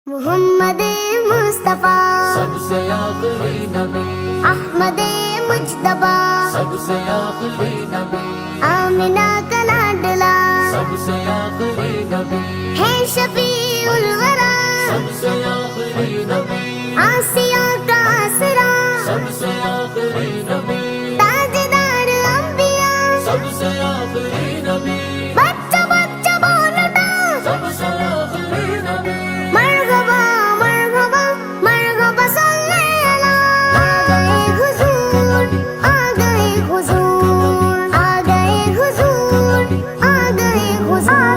मोहम्मद मुस्तफा सबसे आखिरी नबी, अहमद मुज्तबा सबसे आखिरी नबी, आमिना का लाडला सबसे आखिरी नबी, है शफीउल वरा सबसे आखिरी नबी, आसिया का आसरा सबसे आखिरी नबी, ताजदार अंबिया सबसे आखिरी नबी, बच्चा बच्चा बोल उठा सबसे आखिरी नबी। मरहबा मरहबा मरहबा सल्ले अला आ गए हुजूर आ गए हुजूर आ गए हुजूर आ गए हुजूर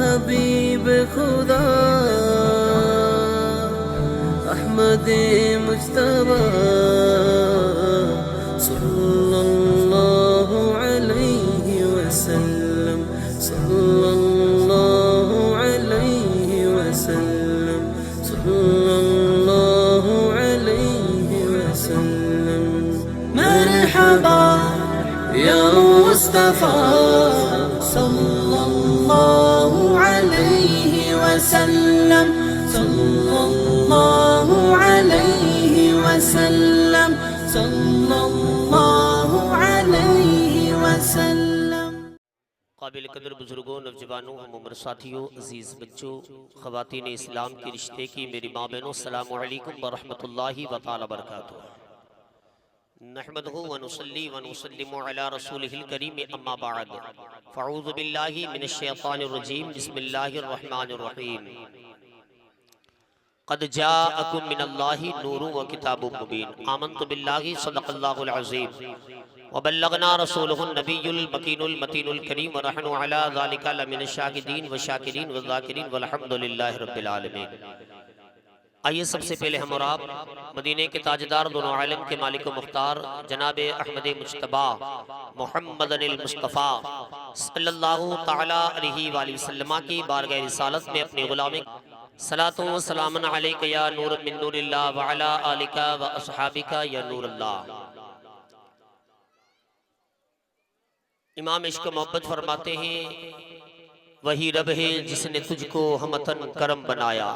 हबीब खुदा अहमद मुज्तबा सल्लल्लाहु अलैहि वसल्लम सल्लल्लाहु अलैहि वसल्लम सल्लल्लाहु अलैहि वसल्लम मरहबा या मुस्तफा सल्लल्लाहु अलैहि वसल्लम सल्लल्लाहु अलैहि वसल्लम सल्लल्लाहु अलैहि वसल्लम। काबिल कदर बुजुर्गों, नौजवानों, हम उम्र साथियों, अजीज़ बच्चों, ख़वातीन इस्लाम के रिश्ते की मेरी माँ बहनों, अस्सलामु अलैकुम व रहमतुल्लाहि व तआला बरकातुहू। नहमदुहु व नुसल्ली व नुसल्लिमु अला रसूलिहिल करीम, अम्मा बाद, फ़अऊज़ु बिल्लाहि मिनश शैतानिर रजीम, बिस्मिल्लाहिर रहमानिर रहीम। क़द जाअकुम मिनल्लाहि नूरुन व किताबुम मुबीन, आमन्तु बिल्लाहि सदक़ल्लाहुल अज़ीम व बल्लगना रसूलुहुन नबियुल मकीनुल मतीनुल करीम व नहनु अला ज़ालिका लमिनश शाहिदीन व शाकिरीन व ज़ाकिरीन वल्हम्दुलिल्लाहि रब्बिल आलमीन। आइए सबसे पहले हम और आप मदीने के ताजदार, दोनों आलम के मालिक व मुख्तार जनाब अहमद मुज्तबा मुहम्मदनिल मुस्तफ़ा सल्लल्लाहु तआला अलैहि वसल्लम की बारगाह रिसालत में अपने गुलाम सलातो व सलामन अलैका या नूर मिन नूरिल्लाह व अला आलिका व अस्हाबिका या नूरल्लाह। इमाम इश्क मोहब्बत फरमाते हैं, वही रब है जिसने तुझको हमतन करम बनाया,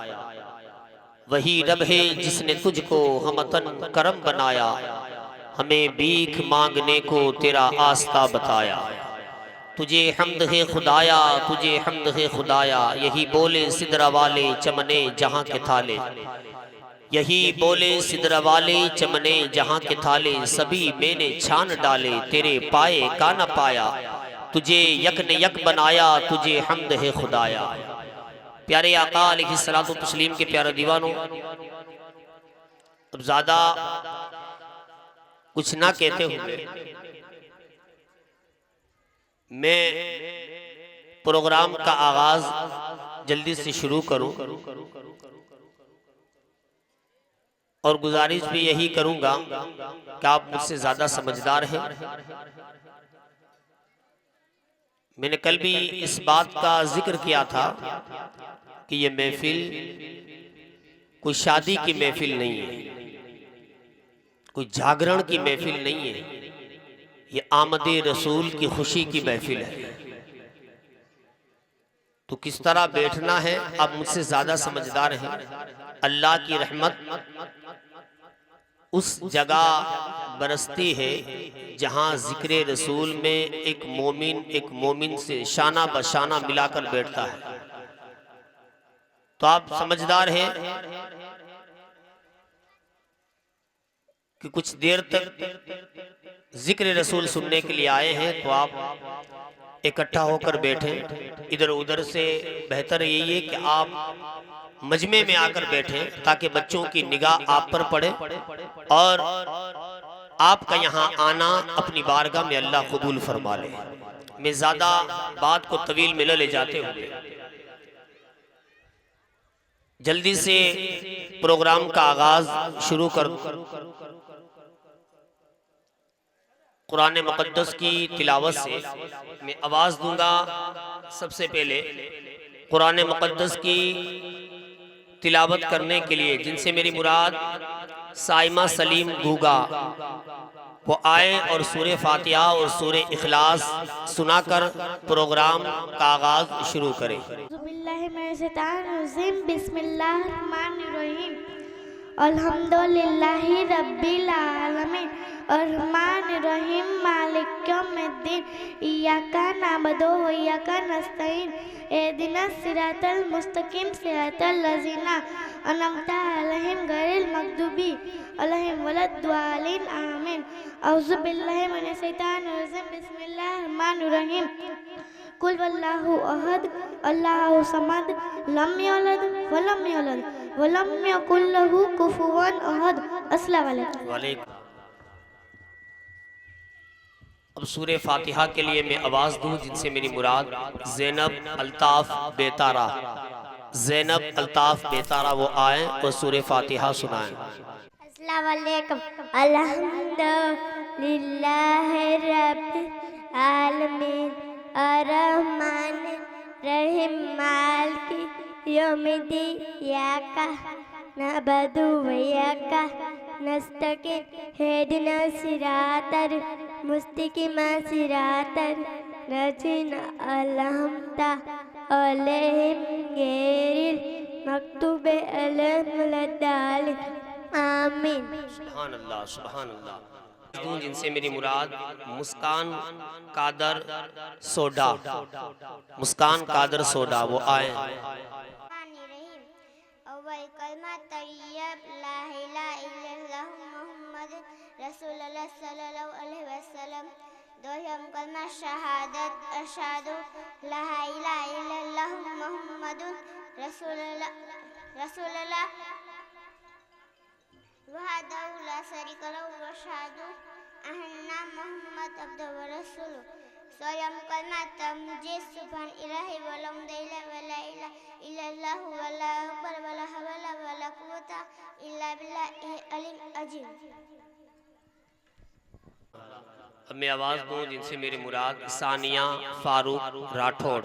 वही रब है जिसने तुझको हमतन करम बनाया, हमें भीख मांगने को तेरा आस्था बताया। तुझे हम्द है खुदाया, तुझे हम्द है खुदाया, यही बोले सिदरा वाले चमने जहाँ के थाले, यही बोले सिदरा वाले चमने जहाँ के थाले, सभी मैंने छान डाले तेरे पाए का न पाया, तुझे यक ने यक बनाया, तुझे हम्द है खुदाया। प्यारे आका अलैहिस्सलातु तस्लीम के प्यारे दीवानों, अब ज्यादा कुछ ना कहते हुए मैं प्रोग्राम का आगाज जल्दी से शुरू करूं और गुजारिश भी यही करूंगा कि आप मुझसे ज्यादा समझदार हैं। मैंने कल भी इस बात का जिक्र किया था कि ये महफिल कोई शादी की महफिल नहीं है, कोई जागरण की महफिल नहीं है, ये आमदे रसूल की खुशी की महफिल है। तो किस तरह बैठना है आप मुझसे ज्यादा समझदार हैं। अल्लाह की रहमत उस जगह बरसती है जहां जिक्र रसूल में एक मोमिन से शाना बशाना मिलाकर बैठता है। तो आप समझदार हैं कि कुछ देर तक जिक्र रसूल सुनने के लिए आए हैं, तो आप इकट्ठा होकर बैठें। इधर उधर से बेहतर यही है कि आप मजमे में आकर बैठें ताकि बच्चों की निगाह आप पर पड़े और आपका यहाँ आना अपनी बारगाह में अल्लाह कबूल फरमा ले। मैं ज्यादा बात को तवील में ले जाते हुए जल्दी से प्रोग्राम का आगाज शुरू कर कुरान मुक़द्दस की तिलावत से मैं आवाज़ दूंगा। सबसे पहले कुरान मुक़द्दस की तिलावत करने के लिए जिनसे मेरी मुराद साइमा सलीम गूगा वो आए और सूरे फातिहा और सूरे इखलास सुनाकर प्रोग्राम का आगाज शुरू करें। बिस्मिल्लाहिर्रहमानिर्रहीम अल्हम्दुलिल्लाहि रब्बिल आलमीन अर्रहमानिर्रहीम मालिक यौमिद्दीन इय्याका नअबुदु व इय्याका नस्तईन इहदिनस सिरातल मुस्तकीम सिरातल लज़ीना अनअमता अलैहिम गैरिल मग़दूबी अलैहिम वलद्दालिन आमीन। औज़ु बिल्लाहि मिनश शैतानिर रजीम बिस्मिल्लाहिर्रहमानिर्रहीम कुल वल्लाहु अहद अल्लाहु समद लम यलिद वलम यूलद वलम यकुल लहू कुफुवन अहद। अस्सलामु अलैकुम। अब सूरे फातिहा के लिए मैं आवाज़ दूं जिनसे मेरी मुराद ज़ैनब अल्ताफ़ बेतारा, ज़ैनब अल्ताफ़ बेतारा वो आए और सूरे फातिहा सुनाएं। अस्सलामु अलैकुम। अल्हम्दुलिल्लाहि रब्बिल आलमीन अर्रहमानिर रहीम मालिकि यौमिद्दीन इय्याका नअबुदु व इय्याका नस्तईन इहदिनस सिरातल मुस्तकीम सिरातल लज़ीना अनअमता अलैहिम गैरिल मग़दूबि अलैहिम वलद्दालिन आमीन। सुभान अल्लाह सुभान अल्लाह। जिनसे मेरी मुराद मुस्कान कादर सोडा, मुस्कान कादर सोडा वो आए। अव्वल कलमा तय्यब ला इलाहा इल्लल्लाह मुहम्मद रसूलुल्लाह सल्लल्लाहु अलैहि वसल्लम। दोहम कलमा शहादत अशहदु ला इलाहा इल्लल्लाह मुहम्मदुर रसूलुल्लाह वहदहु ला शरीका लहु व अशहदु अन्ना मुहम्मद अब्दुहु व रसूलुहु। सोयम कलमा तमजीद सुभान इलाही वलम इला वला इला इल्लल्लाह वला अकबर वला हवला वला कुव्वता इल्ला बिल्लाहिल अलीम अजीम। अब मैं आवाज़ दूं जिनसे मेरी मुराद सानिया फारूक राठौड़,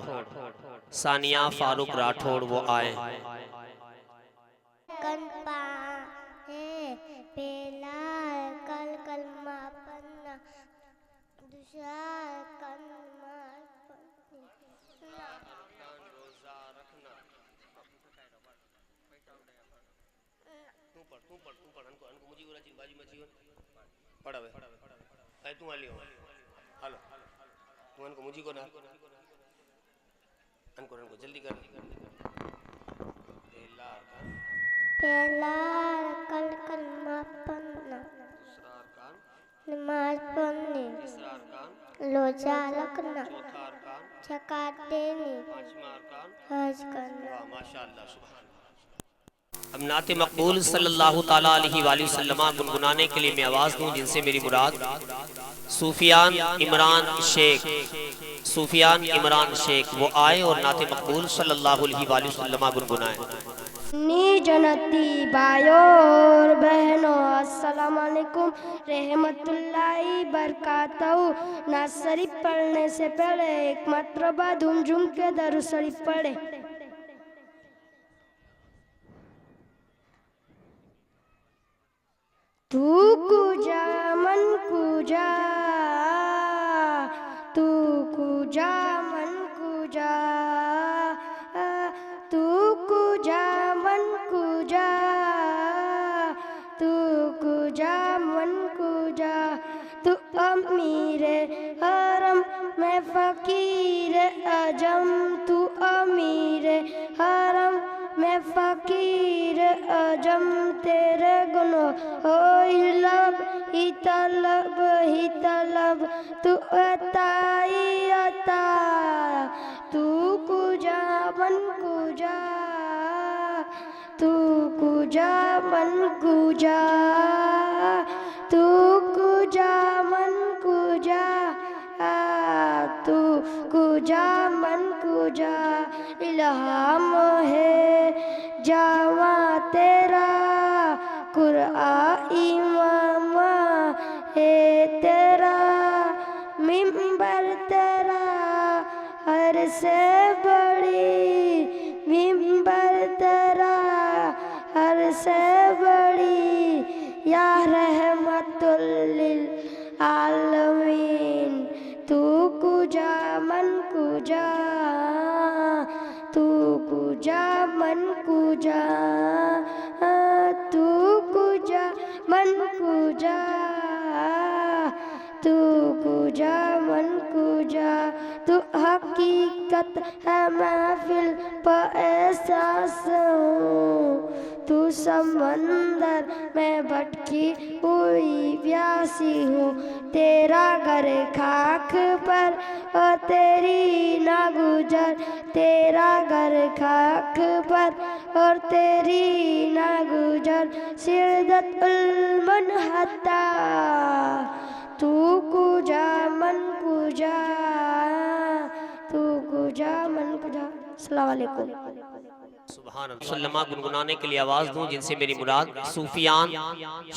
सानिया फारूक राठौड़ वो आए। कन पा है पहला कल कलमा पन्ना दूसरा कलमा तू आलियो हेलो तू अनको मुझी को ना अनको जल्दी कर। पहला कल कलमा पन्ना दूसरा अरकान नमाज पढ़नी तीसरा अरकान रोजा रखना चौथा अरकान ज़कात देनी पांचवा अरकान हज करना। वाह माशाअल्लाह सुभान अल्लाह। अब नाते मकबूल सल्लल्लाहु ताला अलैहि वसल्लम गुनगुनाने के लिए मैं आवाज़ दूं जिनसे मेरी मुराद सूफियान इमरान शेख, सूफियान इमरान शेख वो आए और नाते मकबूल सल्लल्लाहु अलैहि वसल्लम गुनगुनाएं। नी जनती भाइयों और बहनों अस्सलाम वालेकुम रहमतुल्लाहि बरकातहू। नात शरीफ पढ़ने से पहले एक मरतबा झूम झूम के दरूद शरीफ पढ़े। तू कुजा मन कुजा, तू कुजा मन कुजा, तू कुजा मन कुजा, तू कुजा मन कुजा। तू अमीर हरम मैं फकीर अजम, तू अमीर हरम मैं फकीर अजम। तेरे गुनो हो ही तलब तू अताई अता। तू कुजा मन कुजा, तू कुजा मन कुजा, तू कुजा मन कुजा, तू कुजा मन कुजा। इल्हाम है जा जामा तेरा कुरआन इमामा है तेरा मिंबर तेरा हर से बड़ी मिंबर तेरा हर से बड़ी या रहमतुल लिल आलमीन तू कुजा मन कुजा तू कुजा मन कुजा तू कुजा मन कुजा तू कुजा मन कुजा तू हकीकत है महफिल पर एहसास हूँ तू समंदर में भटकी हुई प्यासी हूँ तेरा घर खाक पर और तेरी ना गुजर तेरा घर खाक पर और तेरी ना गुजर सिरदतुल मुनहत्ता तू कुजा मन कुजा तू कुजा मन कुजा। अस्सलाम वालेकुम। सुभान अल्लाह। सल्लमा गुनगुनाने के लिए आवाज दूं जिनसे मेरी मुराद सूफियान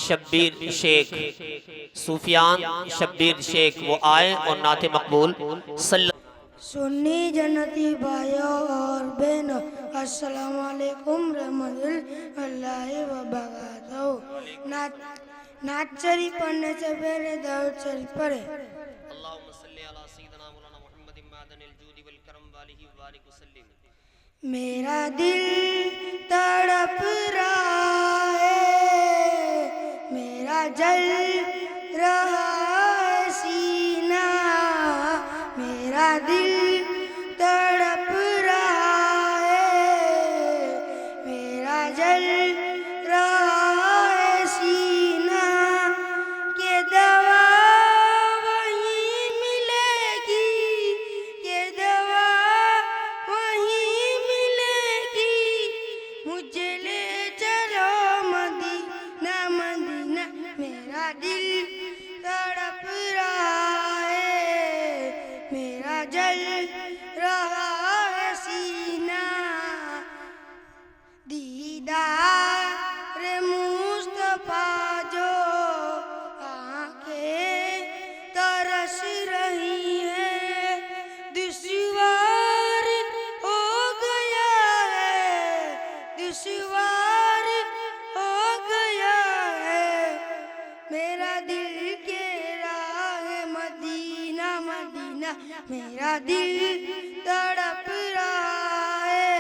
शब्बीर शेख, सूफियान शब्बीर शेख वो आए और नाते मकबूल सुन्नी जन्नती भाइयों और बहनों, अस्सलाम वालेकुम रहमतुल्लाहि व बरकातहू। नात शरीफ पढ़ने से पहले दरूद शरीफ पढ़े। मेरा दिल तड़प रहा है, मेरा जल रहा है सीना, मेरा दिल तड़प रहा है, मेरा जल रहा है सीना, के दवा वहीं मिलेगी, के दवा वहीं मिलेगी, मुझे ले चलो मदीना मदीना, मेरा दिल तड़प रहा है, मेरा जल रहा है सीना, दीदार मुस्तफा जो आंखें तरस रही है, दुश्वार हो गया है, दुश्वार हो गया है, मेरा दिल के राह मदीना मदीना, मेरा दिल तड़प रहा है,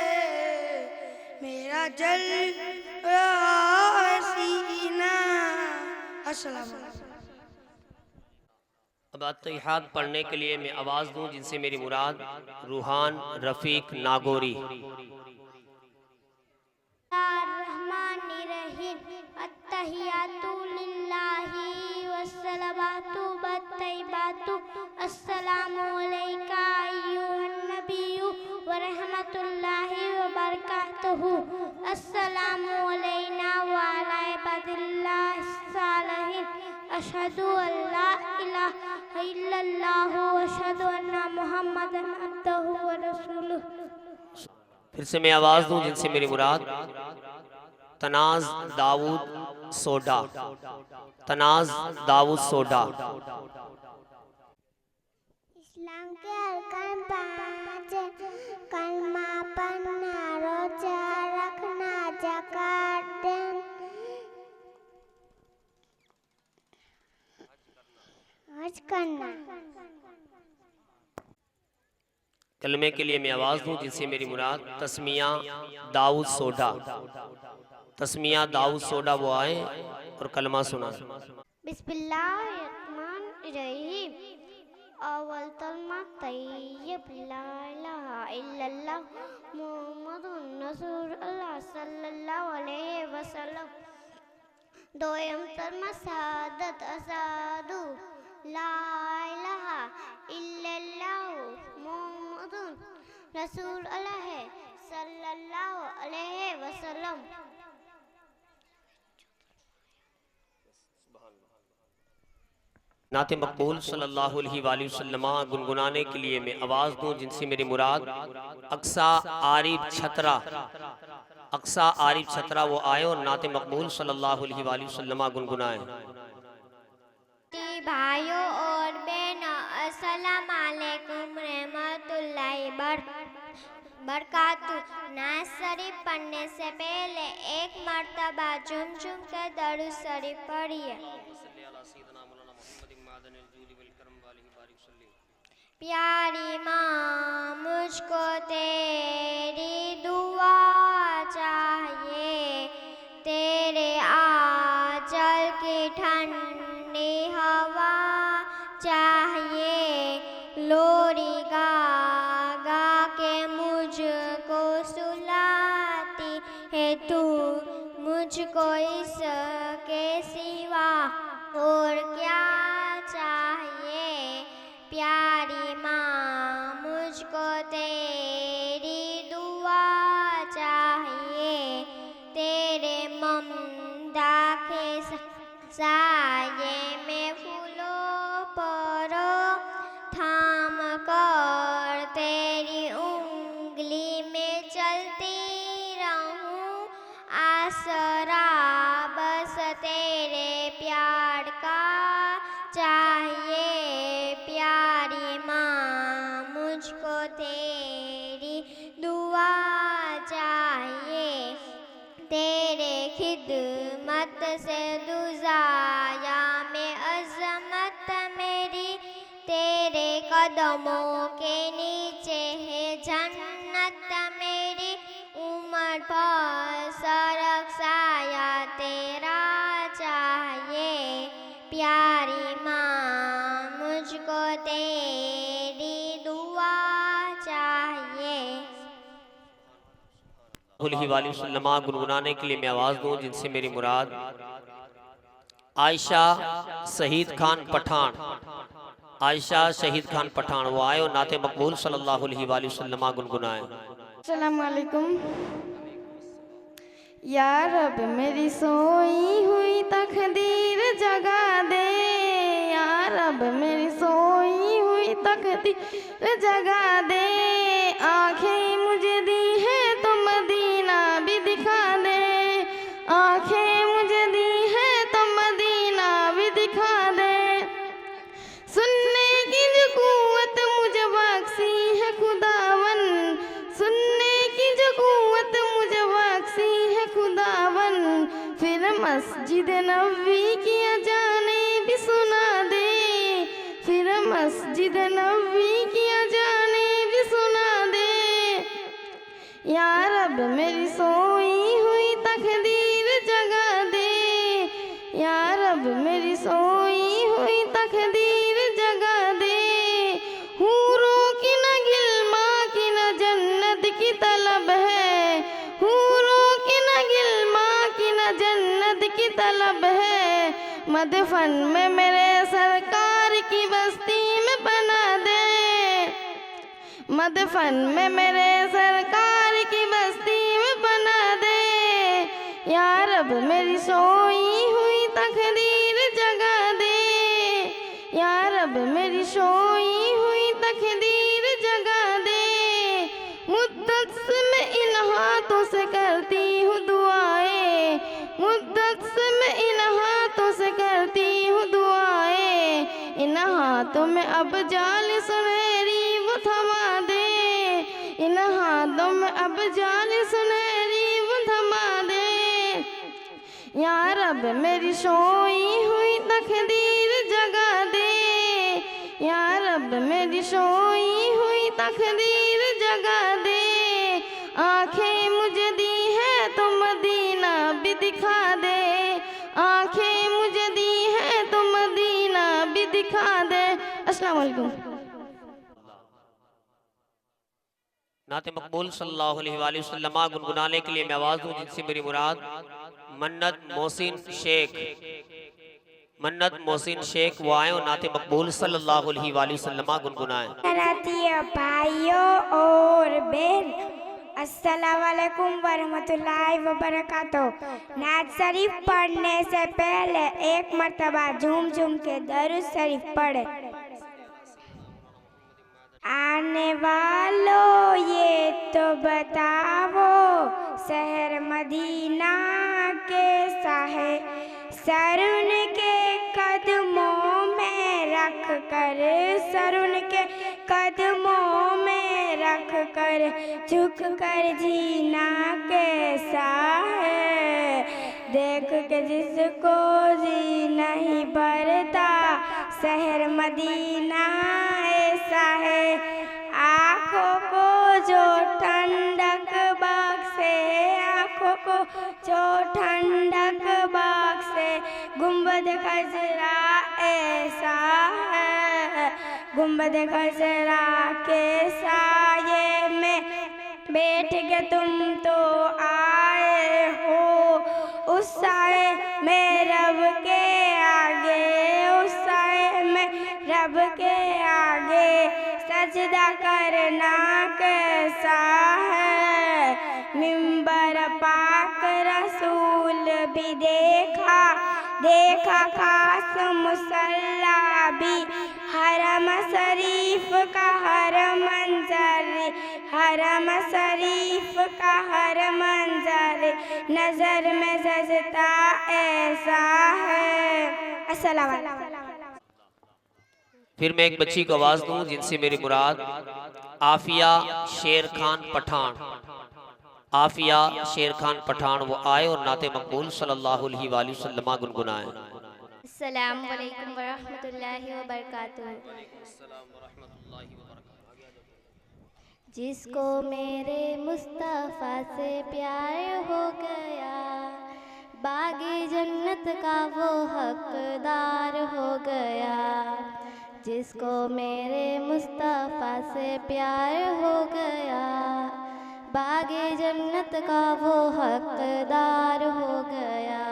मेरा जल रहा है सीना। अस्सलाम वालेकुम। अब अत्तहियात पढ़ने के लिए मैं आवाज दूं जिनसे मेरी मुराद रूहान रफीक नागोरी। रहमानिर्रहीम अत्तहियातु लिल्लाहि वस्सलावातु वत्तय्यिबातु अस्सलामु अलैका अय्युहन नबिय्यु व रहमतुल्लाहि व बरकातुहू अस्सलामु अलैना व अला इबादिल्लाहिस सालिहीन अशहदु अल्ला इलाहा इल्लल्लाहु व अशहदु अन्ना मुहम्मदन अब्दुहु व रसूलुहु। फिर से मैं आवाज दूं जिनसे मेरी मुराद तनाज दाऊद सोडा, तनाज दाऊद सोडा। इस्लाम के अरकान 5 कलमा पढ़ना, रोजा रखना, ज़कात देना, हज करना। कलमे के लिए मैं आवाज दूं जिनसे मेरी मुराद तस्मिया दाऊद सोडा, तस्मिया दाऊद सोडा वो आए और कलमा सुना। बिस्मिल्लाहिर्रहमानिर्रहीम अव्वल कलमा तय्यब ला इलाहा इल्लल्लाह मुहम्मदुर रसूलुल्लाह सल्लल्लाहु अलैहि वसल्लम। दोयम कलमा शहादत असादु ला इलाहा इल्लल्लाह मुहम्मदुर रसूलुल्लाह सल्लल्लाहु अलैहि वसल्लम। नाते मकबूल सल्लल्लाहु अलैहि वसल्लम गुनगुनाने के लिए मैं आवाज दूं जिनसे मेरी मुराद अक्सा आरिफ छतरा, अक्सा आरिफ छतरा वो आए और नाते मकबूल सल्लल्लाहु अलैहि वसल्लम गुनगुनाए। भाइयों और बहनों, अस्सलाम वालेकुम रहमतुल्लाहि बरकातहू। नात शरीफ पढ़ने से पहले एक मर्तबा झुम झुम कर दरूद शरीफ पढ़िए। प्यारी माँ, मुझको तेरी दुआ चाहिए, तेरे आंचल की ठंडी हवा चाहिए। लोरी गा गा के मुझको सुलाती है तू, मुझको इसके सिवा और क्या चाहिए। प्यारी माँ, मुझको तेरी दुआ चाहिए, तेरे ममदा के साये में फूलों पर थाम कर तेरी उंगली में चलती रहूं। आसरा बस तेरे प्यार का चाहिए। प्यारी माँ, मुझको तेरी दुआ चाहिए, तेरे खिदमत से दुजाया में अजमत मेरी, तेरे कदमों के नीचे है जन्नत मेरी। उम्र पर सरक साया तेरा चाहिए। प्यारी माँ, मुझको तेरी दुआ चाहिए। गुनगुनाने के लिए मैं आवाज दूं जिनसे मेरी मुराद आयशा शहीद खान पठान, आयशा शहीद खान पठान वो आए और नाते मकबूल सल्लल्लाहु अलैहि वसल्लम गुनगुनाए। अस्सलाम वालेकुम। या रब मेरी सोई हुई तकदीर जगा दे, या रब मेरी सोई हुई तकदीर जगा दे। आंखें मुझे दी है तो मदीना भी दिखा दे, आंखें मुझे दी है तो मदीना भी दिखा दे। सुनने की जो कुव्वत मुझे बख्शी है खुदावन, सुनने की जो कुव्वत मुझे बख्शी है खुदावन। फिर मस्जिद नबवी की अजाने भी सुना दे, फिर मस्जिद नबवी की अजाने भी सुना दे। या रब मेरी सोई हुई तकदीर जगा दे, या रब मेरी सोई हुई तकदीर जगा दे। हूरों की न गिल्मा की न जन्नत की तलब है, हूरों की न गिल्मा की न जन्नत की तलब है। मदफन में मेरे सरकार की बस्ती में बना दे, मदफन में मेरे सरकार की बस्ती में बना दे। या रब मेरी सोई हुई तकदीर जगा दे, या रब मेरी सोई हुई तकदीर जगा दे। मुद्दत से मैं इन हाथों से करती हूँ दुआएं, मुद्दत से मैं इन हाथों से करती हूँ दुआएं। इन हाथों में अब जाल सुनहरी वो थमा दे, इन हाथों में अब जाल सुनहरी वो थमा दे। या रब मेरी सोई हुई तकदीर जगा दे, या रब मेरी सोई हुई तकदीर जगा दे। आंखें मुझे दी है तो मदीना भी दिखा दे, आंखें मुझे दी है तो मदीना भी दिखा दे। अस्सलाम वालेकुम। नाते मकबूल सल्लल्लाहु अलैहि वसल्लम गुनगुनाने के लिए मैं आवाज दूं जिनसे मेरी मुराद मन्नत मोहसिन शेख, मन्नत मोहसिन शेख वो आए और नाते मकबूल सल्लल्लाहु अलैहि वसल्लम गुनगुनाए। भाइयों और बहन, अस्सलाम वालेकुम वरहमतुल्लाहि वबरकातुहू। नात शरीफ पढ़ने से पहले एक मर्तबा झूम झूम के दरूद शरीफ पढ़े। आने वालों ये तो बताओ, शहर मदीना कैसा है, सर उनके कदमों में रख कर, सर उनके कदमों में रख कर, झुक कर जीना कैसा है, देख के जिसको जी नहीं भरता, शहर मदीना ऐसा है। आँखों को जो ठंडक बख्शे, आँखों को जो ठंडक बख्शे, गुंबद खजरा ऐसा है, गुंबद खजरा के साये में बैठ के तुम तो आए हो, उस साए में रब के आगे, उस साए में रब के आगे सजदा करना कैसा है, मिंबर पाक रसूल भी देखा, देखा खास मुसल्ला भी, हरम शरीफ का हर मंजर, हरम शरीफ का हर मंजर नजर में सजता ऐसा है। अस्सलाम वालेकुम। फिर मैं एक बच्ची को आवाज दूं जिनसे मेरी मुराद आफिया शेर खान पठान, आफिया शेर खान पठान वो आए और नाते मकबूल सल्लल्लाहु अलैहि वसल्लम गुनगुनाएं। अस्सलाम वालेकुम वरहमतुल्लाहि वबरकातुहू। जिसको मेरे मुस्तफ़ा से प्यार हो गया, बागे जन्नत का वो हकदार हो गया, जिसको मेरे मुस्तफ़ा से प्यार हो गया, बागे जन्नत का वो हकदार हो गया,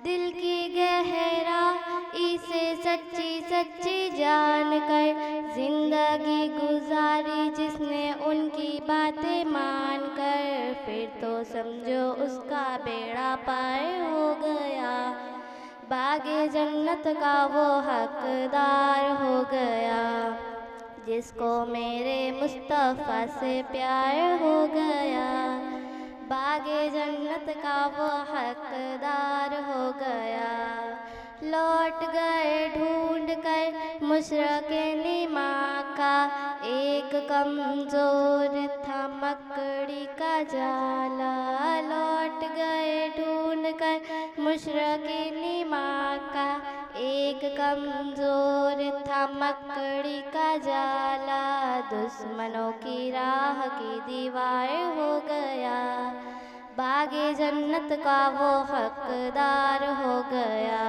दिल की गहराई से सच्ची सच्ची जान कर जिंदगी गुजारी जिसने उनकी बातें मान कर, फिर तो समझो उसका बेड़ा पार हो गया, बागे जन्नत का वो हकदार हो गया, जिसको मेरे मुस्तफ़ा से प्यार हो गया, बागे जन्नत का वो हकदार हो गया। लौट गए ढूंढ कर मुशरक़े निमा का, एक कमज़ोर था मकड़ी का जाला, लौट गए ढूंढ कर मुशरक़े निमा का, एक कमज़ोर था मकड़ी का जाला, दुश्मनों की राह की दीवार हो गया, बागे जन्नत का वो हकदार हो गया।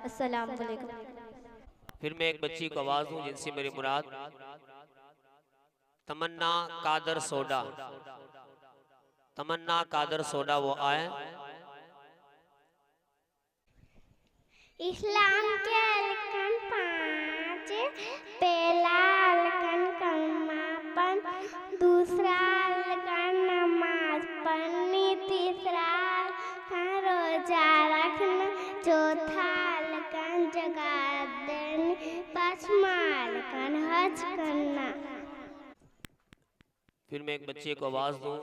अस्सलाम वालेकुम। फिर मैं एक बच्ची को आवाज दूं जिनसे मेरी मुराद तमन्ना कादर सोडा, तमन्ना कादर सोडा वो आए। इस्लाम के अरकान 5, पहला अरकान कलमापन, दूसरा अरकान नमाज पढ़नी, तीसरा अरकान रोजा रखना, चौथा अरकान ज़कात देनी, पांचवा अरकान हज करना। फिर मैं एक बच्चे को आवाज दूं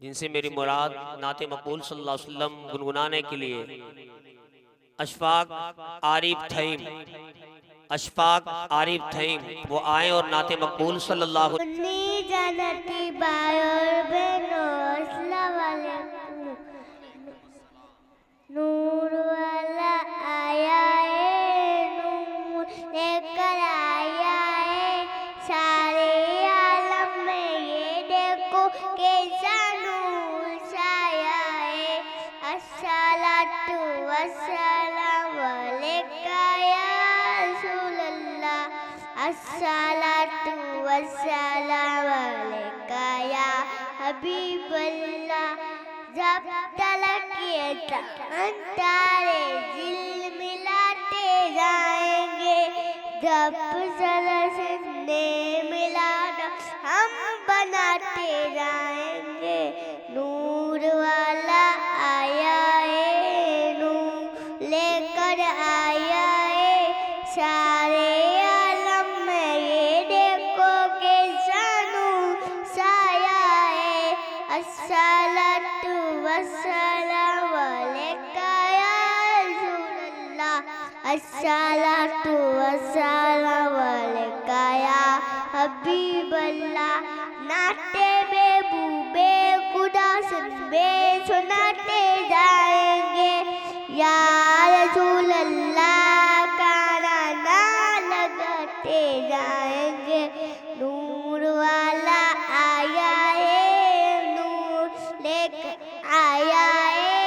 जिनसे मेरी मुराद नाते मकबूल सल्लल्लाहु अलैहि वसल्लम गुनगुनाने के लिए अशफाक आरिफ थईम, अशफाक आरिफ थईम वो आए और नाते मकबूल सल्लल्लाहु जन्नती भाई और बहनों अस्सलाम वालेकुम। नूर वाला आया है, नूर लेकर आया है, सारे आलम में ये देखो कैसा नूर छाया है। अस्सलातु वस्सलाम अलैका या रसूलल्लाह, अस्सलातु वस्सलाम अलैका या हबीबल्लाह। जब तलक ये तारे दिल मिलाते जाएंगे, जब सलसले मिलाना हम बनाते जाएंगे। नूर वाला आया है, नूर लेकर आया है, सारे आलम में ये देखो कैसा नूर छाया है। वस्सलाम अलैका या रसूलल्लाह अस्सलातु वस्सलाम अलैका या हबीबल्लाह। नाते बेबूबे खुदा सुनबे सुनाते जाएंगे या रसूलल्लाह का नारा लगाते जाएंगे। नूर वाला आया है, नूर लेकर आया है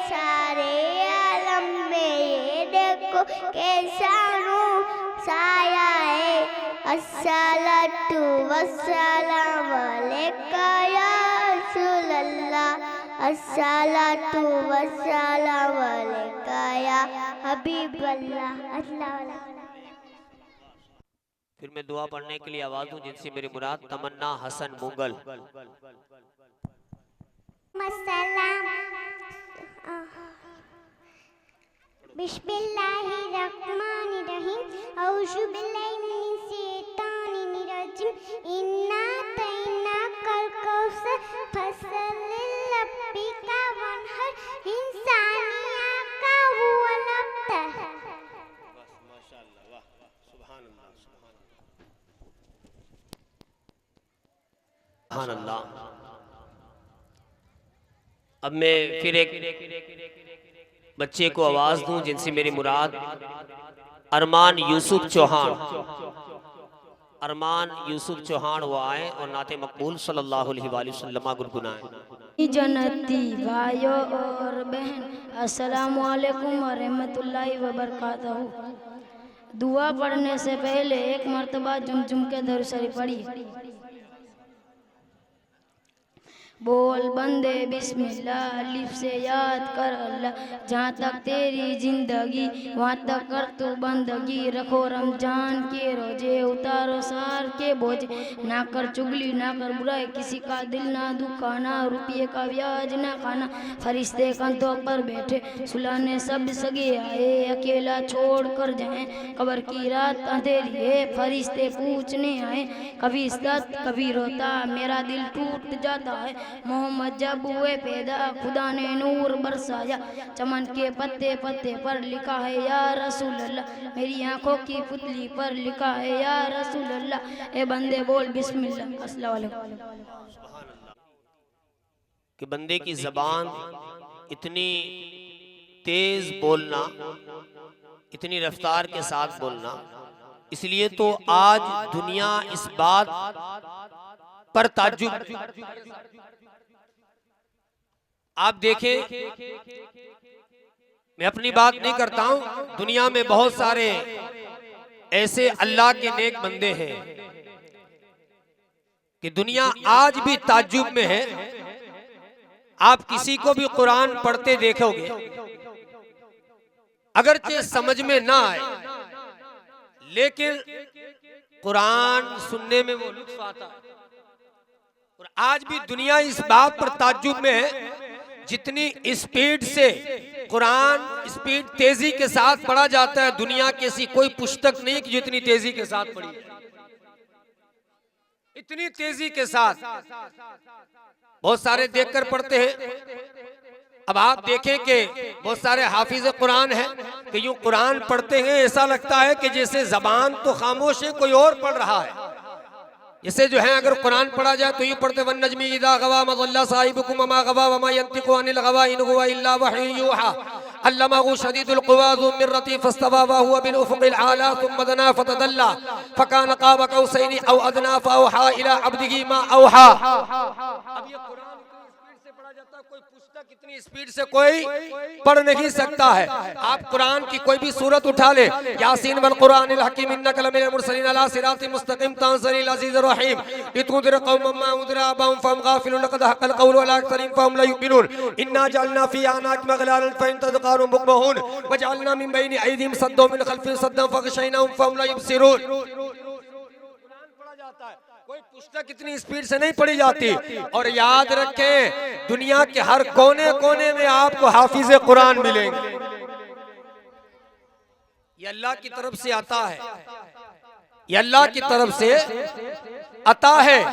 सारे आलम में, ये देखो कैसा नूर साया है। अस्सलातु वस्सलाम अलैका या रसूलल्लाह अस्सलातु वस्सलाम अलैका या हबीबल्लाह। अल्लाह। फिर मैं दुआ पढ़ने के लिए आवाज दूं जिनसे मेरी मुराद तमन्ना हसन मुगल। मसलाम बिस्मिल्लाहिर्रहमानिर्रहीम औज़ु बिल्लाहि मिनश शैतानिर रजीम इन्ना तैनाकल कौसर फसलिल रब्बिका वनहर इंसानिया का हुवल अब्तर। माशाअल्लाह, वाह, सुभान अल्लाह, सुभान अल्लाह। अब मैं फिर एक बच्चे को आवाज दूं जिनसे मेरी मुराद अरमान यूसुफ चौहान। अरमान यूसुफ चौहान वो आए और नाते मकबूल सल्लल्लाहु अलैहि वसल्लम गुनगुनाएं। जन्नती भाइयों और बहन अस्सलामु अलैकुम व रहमतुल्लाहि व बरकातहू। दुआ पढ़ने से पहले एक मर्तबा जुम के दरूद शरीफ पढ़िए। बोल बंदे बिस्मिल्लाह, अलिफ से याद कर अल्लाह, जहाँ तक तेरी जिंदगी वहाँ तक कर तू बंदगी। रखो रमजान के रोजे, उतारो सार के बोझे, ना कर चुगली ना कर बुराई, किसी का दिल ना दुखाना, रुपये का ब्याज ना खाना। फरिश्ते कंधों पर बैठे सुलाने सब सगे आए, अकेला छोड़ कर जाए, कब्र की रात अंधेरी है, फरिश्ते पूछने आए, कभी सत कभी रोता मेरा दिल टूट जाता है। मोहम्मद जब हुए पैदा खुदा ने नूर बरसाया, चमन के पत्ते पत्ते पर लिखा है या रसूल अल्लाह, मेरी आंखों की पुतली पर लिखा है या रसूल अल्लाह। ए बंदे बोल बिस्मिल्लाह। अस्सलाम वालेकुम। कि बंदे की जबान इतनी तेज बोलना, इतनी रफ्तार के साथ बोलना, इसलिए तो आज दुनिया इस बात पर ताज्जुब। आप देखें, मैं अपनी बात नहीं करता हूं, दुनिया में बहुत सारे ऐसे अल्लाह के नेक बंदे हैं कि दुनिया आज भी ताज्जुब में है। आप किसी को भी कुरान पढ़ते देखोगे, अगरचे समझ में ना आए, लेकिन कुरान सुनने में वो लुत्फ आता है। और आज भी दुनिया इस बात पर ताज्जुब में है, जितनी स्पीड से कुरान स्पीड तेजी के साथ पढ़ा जाता है, दुनिया की ऐसी कोई पुस्तक नहीं कि जितनी तेजी के साथ पढ़ी, इतनी तेजी के साथ। बहुत सारे देखकर पढ़ते हैं। अब आप देखें कि बहुत सारे हाफिज कुरान हैं कि यूं कुरान पढ़ते हैं, ऐसा लगता है कि जैसे जबान तो खामोश है, कोई और पढ़ रहा है। जैसे जो है, अगर कुरान पढ़ा जाए तो यूं पढ़ते वन नजमी इदा गवा मज़ल्ला साहिबुकुम वमा गवा वमा यंतिकु अनिल गवा इन हुवा इल्ला वह्यु यूहा अल्लमहु शदीदुल कुवा ज़ु मिर्रती फस्तवा व हुवा बिल उफ़ुक़िल आला थुम्मा दना फतदल्ला फकान क़ाब क़ौसैनि औ अदना फ़अौहा इला अब्दिही मा औहा। अब ये कुरान इतनी स्पीड से पढ़ा जाता है, कोई पुस्तक इतनी स्पीड से कोई पढ़ नहीं सकता है। आप कुरान की कोई भी सूरत उठा ले, यासीन वल कुरानिल हकीम इन्नका लमिनल मुरसलीन अला सिरातिन मुस्तकीम तंज़ीलुल अज़ीज़िर रहीम लितुंज़िरा क़ौमन मा उन्ज़िरा आबाहुम फहुम गाफ़िलून लक़द हक़्क़ल क़ौलु अला अक्सरिहिम फहुम ला युमिनून इन्ना जअलना फ़ी अनाक़िहिम अग़लालन फ़इन तज़क़ारुहुम बुकमहुन व जअलना मिन बैनि अयदिहिम सद्दन मिन ख़ल्फ़िहिम सद्दन फ़ग़शयनाहुम फहुम ला युबसिरून। कोई पुस्तक इतनी स्पीड से नहीं पढ़ी जाती। और याद रखें, दुनिया के हर कोने कोने में आपको हाफिज कुरान मिलेंगे। ये अल्लाह की तरफ से आता है, ये अल्लाह की तरफ से आता है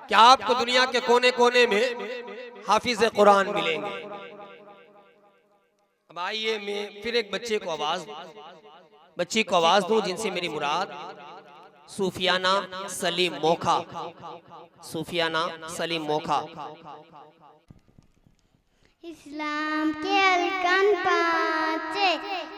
कि आपको दुनिया के कोने कोने में हाफिज कुरान मिलेंगे। अब आइए मैं फिर एक बच्चे को आवाज दूं जिनसे मेरी मुराद सूफियाना सलीम मोखा, सूफियाना सलीम मोखा। इस्लाम के अर्कान पाँचे,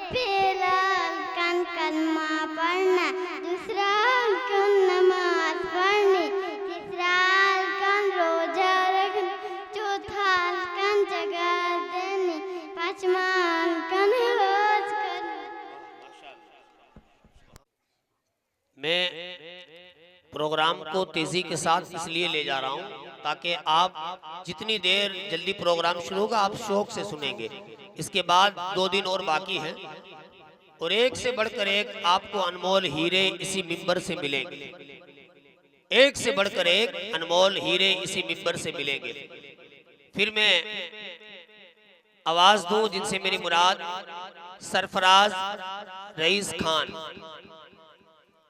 पहला अर्कान कलमा पढ़ना, दूसरा अर्कान नमाज पढ़नी, तीसरा अर्कान रोजा रखना, चौथा अर्कान ज़कात देनी, पांचवा अर्कान हज करना। मैं प्रोग्राम को तेजी के साथ इसलिए ले जा रहा हूं ताकि आप जितनी देर जल्दी प्रोग्राम शुरू होगा आप शौक से सुनेंगे। इसके बाद 2 दिन और बाकी हैं और एक से बढ़कर एक आपको अनमोल हीरे इसी मिंबर से मिलेंगे, एक से बढ़कर एक अनमोल हीरे इसी मिंबर से मिलेंगे। फिर मैं आवाज दूं जिनसे मेरी मुराद सरफराज रईस खान,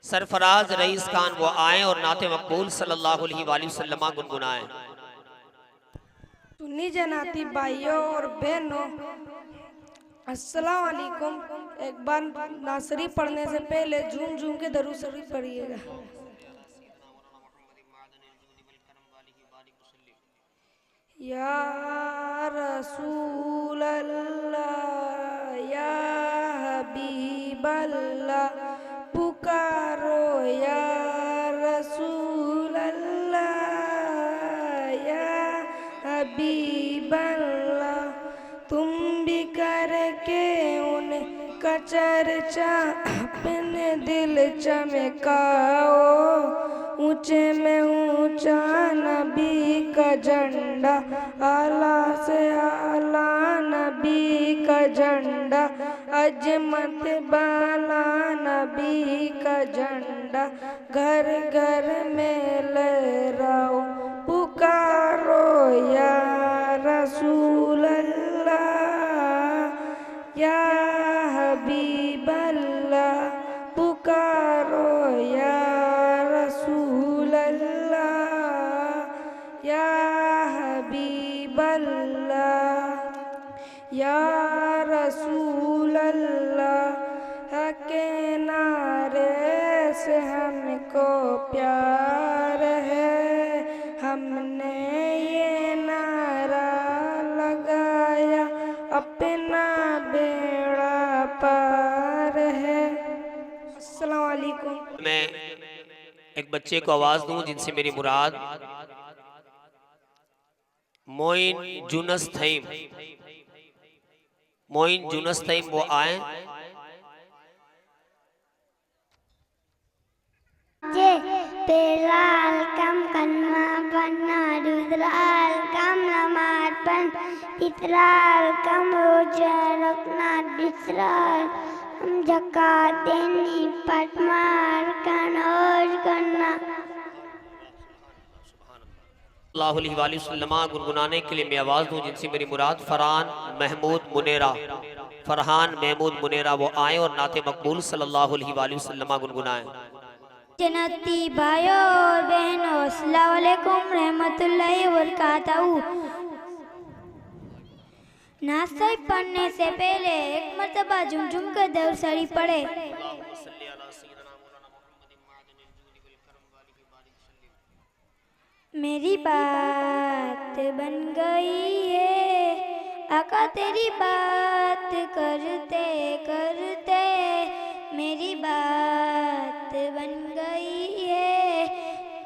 सरफराज रईस खान वो आए और नाते मकबूल सल्लल्लाहु अलैहि वसल्लम गुनगुनाएं। सुन्नी जनाती भाइयों और बहनों, अस्सलाम वालेकुम। एक बार नासरी पढ़ने से पहले झूम झूम के दरूद शरीफ पढ़िएगा। या रसूल अल्लाह या हबीब अल्लाह पुकारो या रसूल अल्लाह या हबीब अल्लाह। तुम भी करके उन्हें चर्चा अपने दिल चमकाओ, ऊंचे में ऊंचा नबी का झंडा, आला से आला नबी का झंडा, अजमत बाला नबी का झंडा, घर घर में लहराओ, पुकारो या रसूल अल्लाह या हबीब अल्लाह, पुकारो या रसूल अल्लाह या हबीब अल्लाह या रसूल अल्लाह। के नारे से हमको प्यार है, हमने ये नारा लगाया, अपना बेड़ा पार है। अस्सलाम वालेकुम। मैं एक बच्चे को आवाज दूं जिनसे मेरी मुराद मोइन जुनस थईम, मोइन जुनस थईम वो आए। पहला अलकम कलमा पढ़ना, दूसरा अलकम नमाज पढ़ना, तीसरा अलकम रोजा रखना, दूसरा अलकम ज़कात देनी, पांचवा अलकम हज करना। सल्लल्लाहु अलैहि वसल्लम गुनगुनाने के लिए मैं आवाज दूं जिनसे मेरी मुराद फरहान महमूद मुनेरा, फरहान महमूद मुनेरा वो आए और नाते मकबूल सल्लल्लाहु अलैहि वसल्लम गुनगुनाएं। जन्नती भाइयों और बहनों, अस्सलाम वालेकुम रहमतुल्लाहि व बरकातहू। नाश्ता पढ़ने से पहले एक मर्तबा झुमझुम कर दरूद शरीफ पढ़े। मेरी बात बन गई है आका तेरी बात करते करते, मेरी बात बन गई है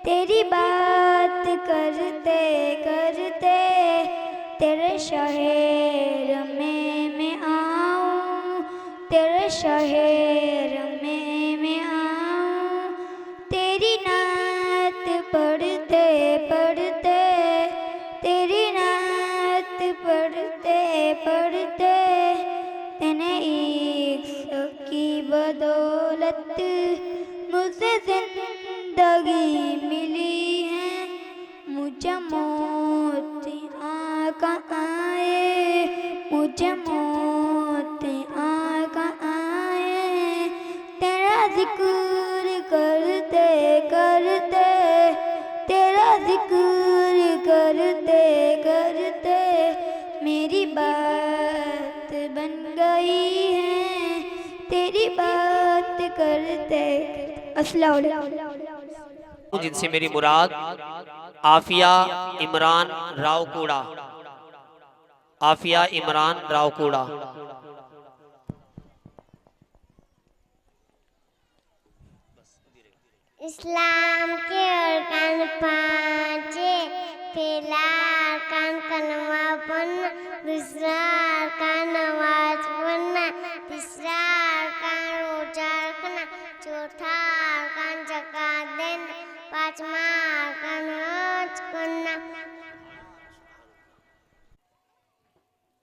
तेरी बात करते करते, तेरे शहर में मैं आऊं, तेरे शहर में मैं आऊं, तेरी नात पढ़ते पढ़ते, तेरी नात पढ़ते पढ़ते, तेने इश्क की बदौलत मुझे जिंदगी मिली है, मुझे मौत आका आए, मुझे मौत आका आए, तेरा जिक्र करते करते, तेरा जिक्र करते करते, करते अस्सलाम वालेकुम। जिनसे मेरी मुराद आफिया इमरान रावकोड़ा, आफिया इमरान रावकोड़ा। इस्लाम के अरकान पाँचे, पहला अरकान कलमा पढ़ना, दूसरा अरकान नमाज पढ़ना, तीसरा अरकान रोजा रखना, चौथा अरकान ज़कात देना, पांचवा अरकान हज करना।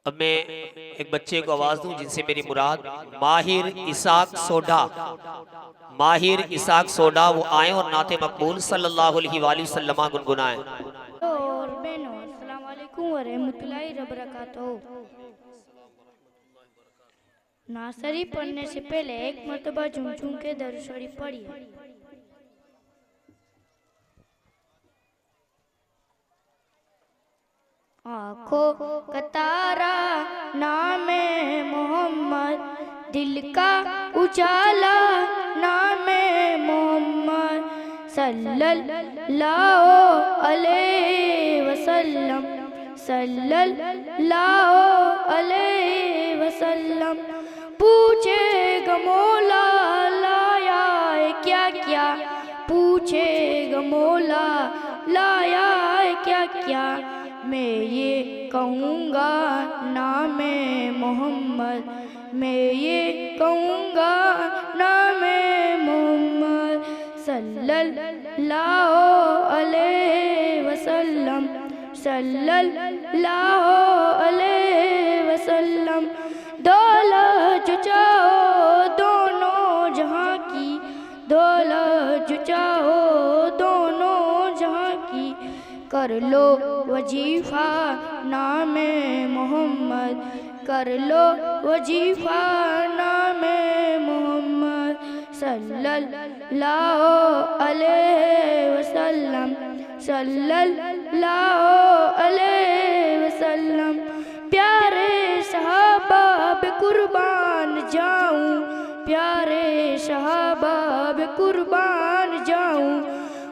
अब मैं एक बच्चे को आवाज दूं जिनसे मेरी मुराद माहिर इसाक सोडा, माहिर इसाक सोडा वो आए और नाते मकबूल सल्लल्लाहु अलैहि वसल्लम गुनगुनाएं। और बहनों अस्सलाम वालेकुम व रहमतुल्लाहि व बरकातहू। नासरी पढ़ने से पहले एक मरतबा झूम झूम के दरूद शरीफ पढ़िए। आँखों का तारा नामे मोहम्मद, दिल का उजाला नामे मोहम्मद सल्लल्लाहु अलैहि वसल्लम, सल्लल्लाहु अलैहि वसल्लम। पूछेगा मौला लाया है क्या क्या, पूछेगा मौला लाया है क्या क्या। मैं ये कहूँगा नामे मोहम्मद, मैं ये कहूँगा नामे मोहम्मद सल्लल्लाहु अलैहि वसल्लम, सल्लल्लाहु अलैहि वसल्लम। दौलत जो चाहो दोनों जहाँ की, दौलत जो चाहो दोनों जहाँ की, कर लो वजीफा नामे मोहम्मद, कर लो वजीफा नामे मोहम्मद सल्लल्लाहु अलैहि वसल्लम, सल्लल्लाहु अलैहि वसल्लम। प्यारे सहाबा पे कुर्बान जाऊं, प्यारे सहाबा पे कुर्बान जाऊं,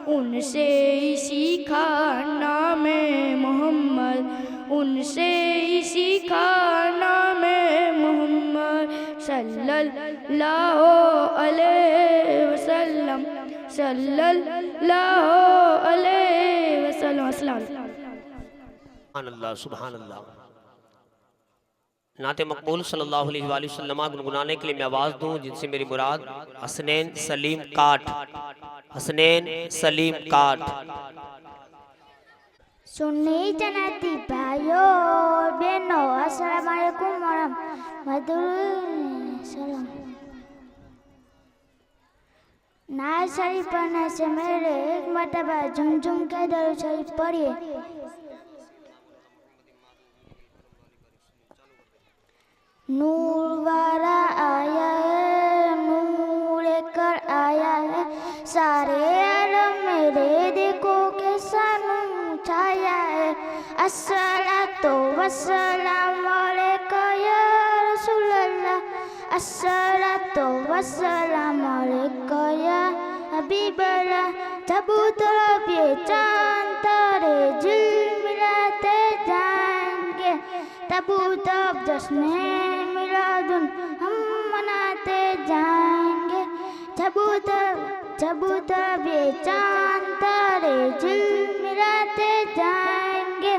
उनसे ही सीखा नामे मोहम्मद, उनसे ही सीखा नामे मोहम्मद सल्लल्लाहु अलैहि वसल्लम, सल्लल्लाहु अलैहि वसल्लम। अस्सलाम सुभान अल्लाह, सुभान अल्लाह। नाते मकबूल सल्लल्लाहु अलैहि वसल्लम गुनगुनाने के लिए मैं आवाज़ दूं जिनसे मेरी मुराद हसनैन सलीम काट, हसनैन सलीम काट। सुन्नी जन्नती भाइयों और बहनों अस्सलाम वालेकुम वरहमतुल्लाहि सलाम। नाज शरीफ पढ़ने से मेरे एक मरतबा झुम झुम के दरूद शरीफ पढ़िए। नूर वाला आया है, नूर लेकर आया है, सारे आलम मेरे देखो कैसा नूर छाया है। अस्सलातु वस्सलामु अलैका या रसूल अल्लाह, अस्सलातु वस्सलामु अलैका या हबीब अल्लाह। जब तरफ ये चांद तारे झिलमिलाते जाएंगे, तब तब जश्न मिलादुन हम मनाते जाएंगे। जब तब ये चांद तारे झिलमिलाते जाएंगे,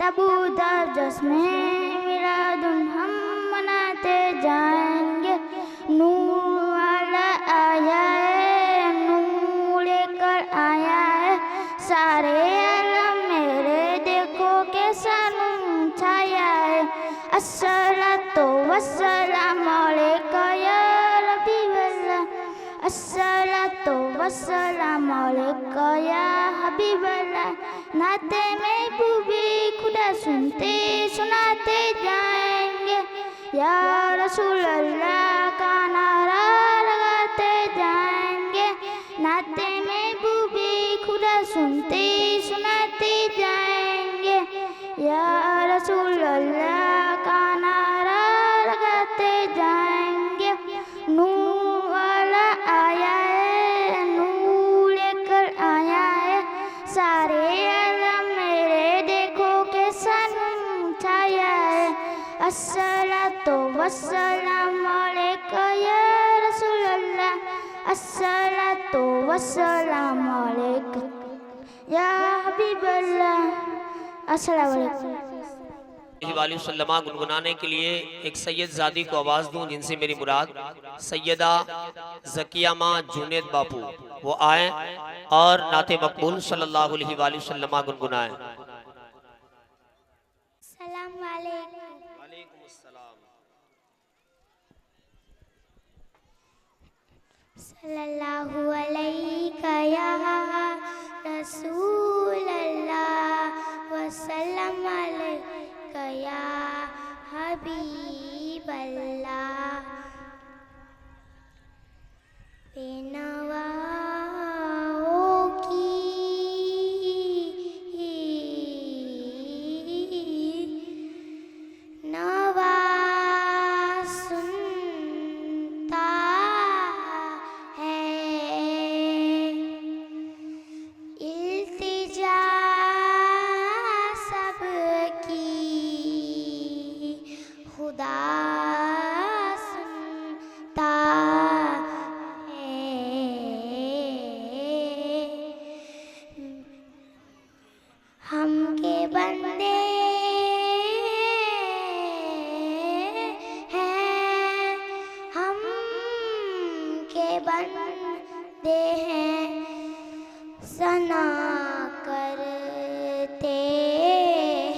तब तब जश्न मिलादुन हम मनाते जाएंगे। नूर वाला आया है, नूर लेकर आया है, सारे आलम मेरे देखो कैसा नूर छाया है। अस्सलातु वस्सलामु अलैका या रबीब अल्लाह, अस्सलातु वस्सलामु अलैका या हबीब अल्लाह। नाते महबूबे खुदा सुनते सुनाते जाएंगे, या रसूल अल्लाह का नारा लगाते जाएंगे। नाते महबूबे खुदा सुनते सुनाते जाएंगे, या रसूल अल्लाह का नारा लगाते जाएंगे। नूर वाला अस्सलातु वस्सलामु अलैका या रसूलल्लाह अस्सलातु वस्सलामु अलैका या हबीबल्लाह। अस्सलामु अलैकुम। वसल्लमा गुनगुनाने के लिए एक सैयद ज़ादी को आवाज़ दूं जिनसे मेरी मुराद सैयदा ज़किया माँ जुनेद बापू वो आए और नाते मकबूल सल्लल्लाहु अलैहि वसल्लम गुनगुनाएं। अस्सलामु अलैकुम। सल्लल्लाहु अलैका या रसूलल्लाह वसल्लम अलैका या हबीबल्लाह। बेनवाओं की नवा सुनता है, इल्तिजा सबकी खुदा सुनता है। हम के बंदे हैं, हम के बंदे हैं, सना करते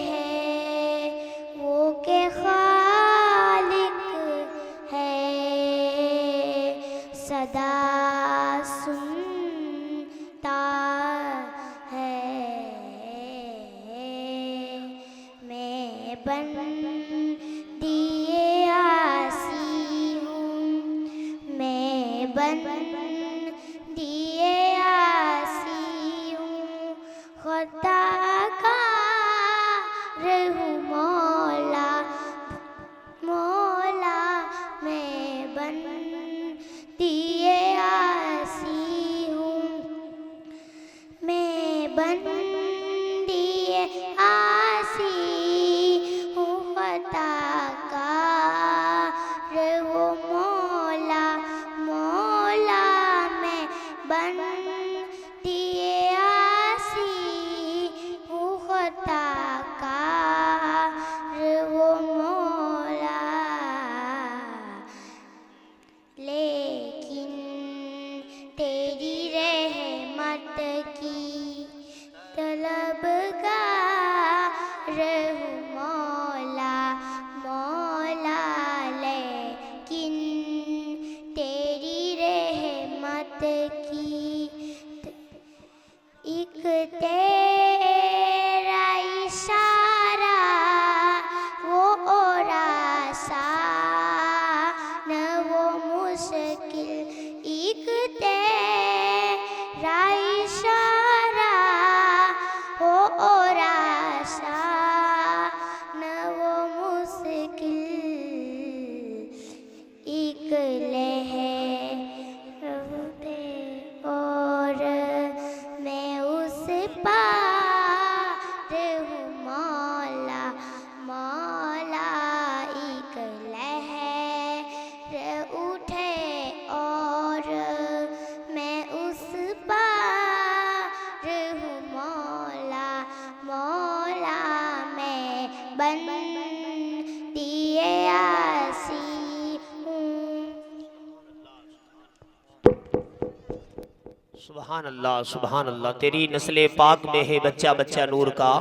हैं वो के खालिक है, सदा सुनता है। मैं बंदिए आसी हूँ, मैं बंदिए आसी हूँ, खुदा का रहूँ मौला मौला। मैं बंदिए आसी हूँ, मैं बंदिए आसी हूँ, खुदा का रहूँ मौला मौला। मैं बंदिए आसी हूँ, खुदा का रहूँ मौला। लेकिन तेरी रहमत की तलबगार हूँ मौला मौला। लेकिन तेरी रहमत की एक तेरा इशारा वो और आसान वो मुश्किल, एक तेरा इशारा वो और आसान वो मुश्किल, एक लहर और मैं उस पार हूँ मौला मौला। एक लहर उठे और मैं उस पार हूँ मौला मौला। मैं बंदिए आसी हूँ। सुभान अल्लाह। तेरी नस्ले पाक में है बच्चा बच्चा नूर का,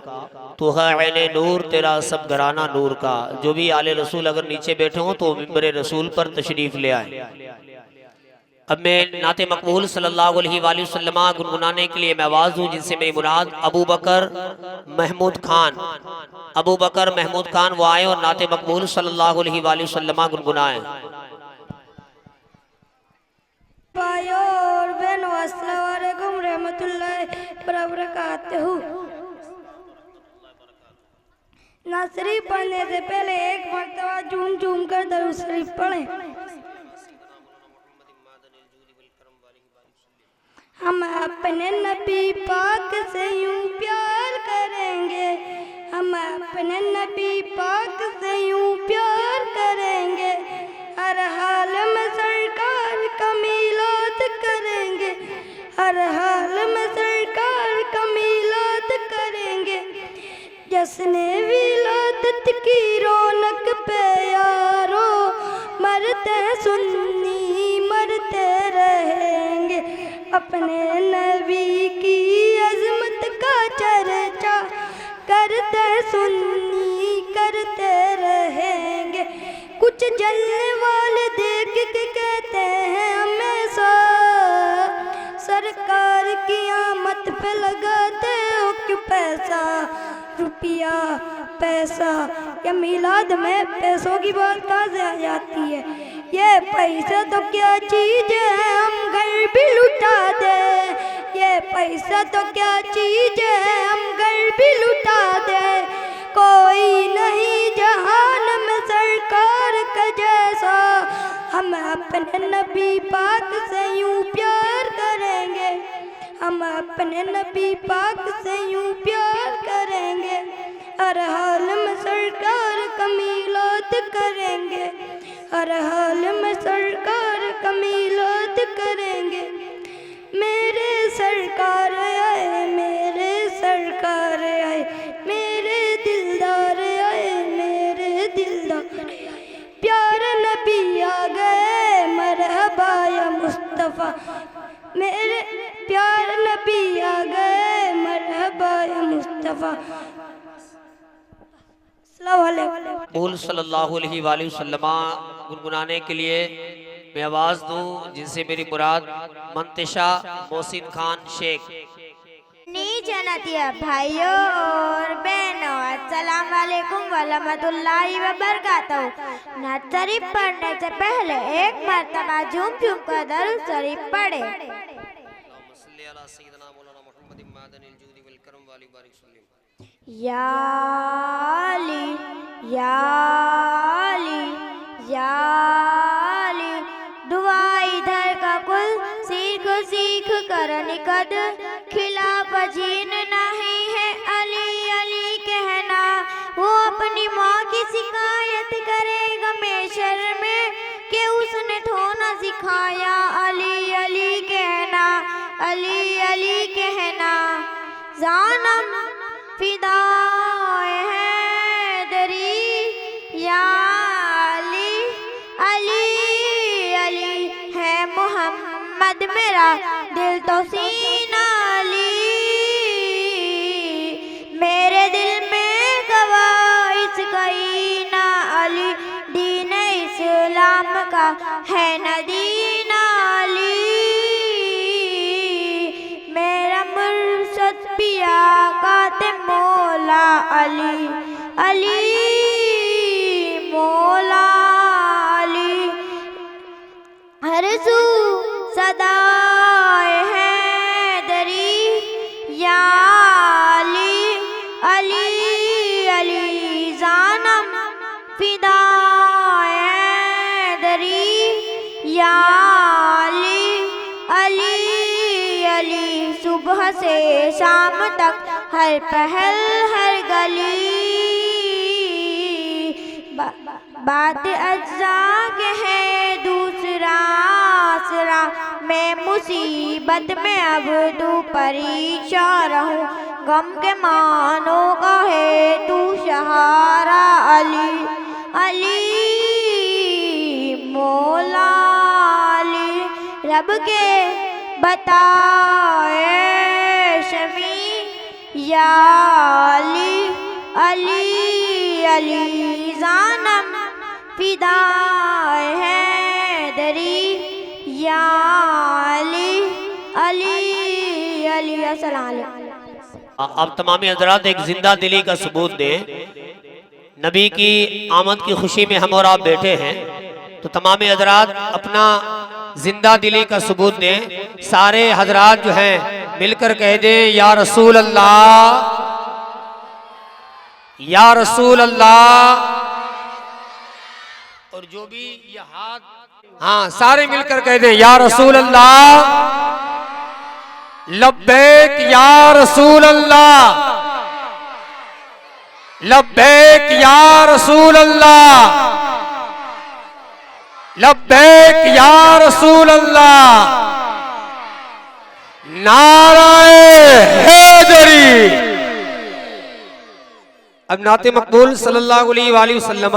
तो है ऐने नूर तेरा सब घराना नूर का। जो भी आले रसूल अगर नीचे बैठे हो तो मिंबरे रसूल पर तशरीफ ले आए। अब मैं नाते मकबूल सल्लल्लाहु अलैहि वसल्लम गुनगुनाने के लिए मैं आवाज़ दूं जिनसे मेरी मुराद अबू बकर महमूद खान वो आए और नाते मकबूल सल्लल्लाहु अलैहि वसल्लम गुनगुनाएं। भाइयों और बहनों, अस्सलाम वालेकुम रहमतुल्लाहि व बरकातहू। नासरी पढ़ने से पहले एक मर्तबा झूम झूम कर दरूद शरीफ पढ़ें। हम अपने नबी पाक से यूं प्यार करेंगे, हम अपने नबी पाक से यूं प्यार जश्न विलादत की रौनक पे यारो मरते सुन्नी मरते रहेंगे। अपने नबी की अजमत का चर्चा करते सुन्नी करते रहेंगे। कुछ जलने वाले देख के कहते हैं हमेशा सरकार की आमद पे लगाते हो क्यों पैसा, रुपया पैसा या मिलाद में पैसों की बात कहाँ से आ जाती है। ये पैसा तो क्या चीज़ है हम घर भी लुटा दे, ये पैसा तो क्या चीज़ है हम घर भी लुटा दे। कोई नहीं जहान में सरकार का जैसा, हम अपने नबी पाक से यूं प्यार करेंगे, हम अपने नबी पाक से यूं प्यार करेंगे। हर हाल में सरकार का मिलाद करेंगे, हर हाल में सरकार का मिलाद करेंगे। मेरे सरकार आए, मेरे सरकार आए, मेरे दिलदार आए, मेरे दिलदार आए। प्यारे नबी आ गए मरहबा या मुस्तफ़ा, मेरे प्यारे नबी आ गए मरहबा या मुस्तफ़ा। बोल सल्लल्लाहु अलैहि वसल्लम गुनगुनाने के लिए मैं आवाज़ दूं जिनसे मेरी मुराद मंतशा मोहसिन खान शेख। जन्नतिया भाइयों और बहनों, अस्सलाम वालेकुम वरहमतुल्लाहि वबरकातुहू। नात शरीफ पढ़ने से पहले एक मरतबा झूम झूम कर दरूद शरीफ पढ़े। या अली या अली या अली, दुआ इधर का कुल सीख सीख कर निकद, खिलाफ जीन नहीं है अली अली कहना। वो अपनी माँ की शिकायत करेगा महशर में कि उसने थोड़ा सिखाया अली अली कहना, अली अली कहना। जानम फिदाए हैदरी या अली अली अली है मोहम्मद मेरा दिल तो सीना अली। मेरे दिल में गवाह इसका ना अली, दीन इस्लाम का है नदीना अली। मेरा मुर्शद पिया काते मौला अली अली मौला अली। हर सू सदाए हैदरी या अली अली अली, जानम फिदाए हैदरी या अली अली अली। सुबह से शाम तक हर पहल हर गली, बात अज्जा के है दूसरा आसरा। मैं मुसीबत में अब तू परेशान रहूं, गम के मानो का है तू सहारा अली अली मौला अली। रब के बताए शमी या अली अली अली, जानम फिदाए हैदरी या अली अली अली। अस्सलाम वालेकुम। अब तमामी हजरात एक जिंदा दिली का सबूत दें। नबी की आमद की खुशी में हम और आप बैठे हैं, तो तमामी हजरात अपना जिंदा दिली का सबूत दें। सारे हजरात जो हैं मिलकर कह दें या रसूल अल्लाह या रसूल अल्लाह। और जो भी ये हाथ, हाँ सारे मिलकर कह दें या रसूल अल्लाह, लब्बैक या रसूल अल्लाह, लब्बैक या रसूल अल्लाह, लब्बैक या रसूल अल्लाह। नाराए हैदरी अब नाते मकबूल सल्लल्लाहु अलैहि वसल्लम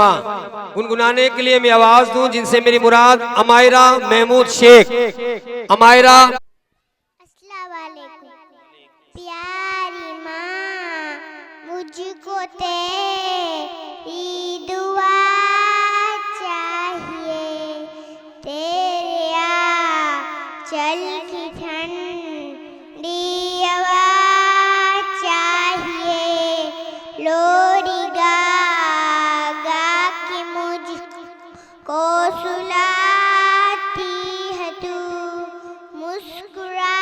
गुनगुनाने के लिए मैं आवाज दूं, जिनसे मेरी मुराद अमायरा महमूद शेख। अमायरा। अस्सलाम वालेकुम। प्यारी माँ मुझको तेरी दुआ चाहिए, तेरे चल की ठंडी हवा चाहिए, लोरी गा गा के मुझको सुलाती है तू, मुस्कुरा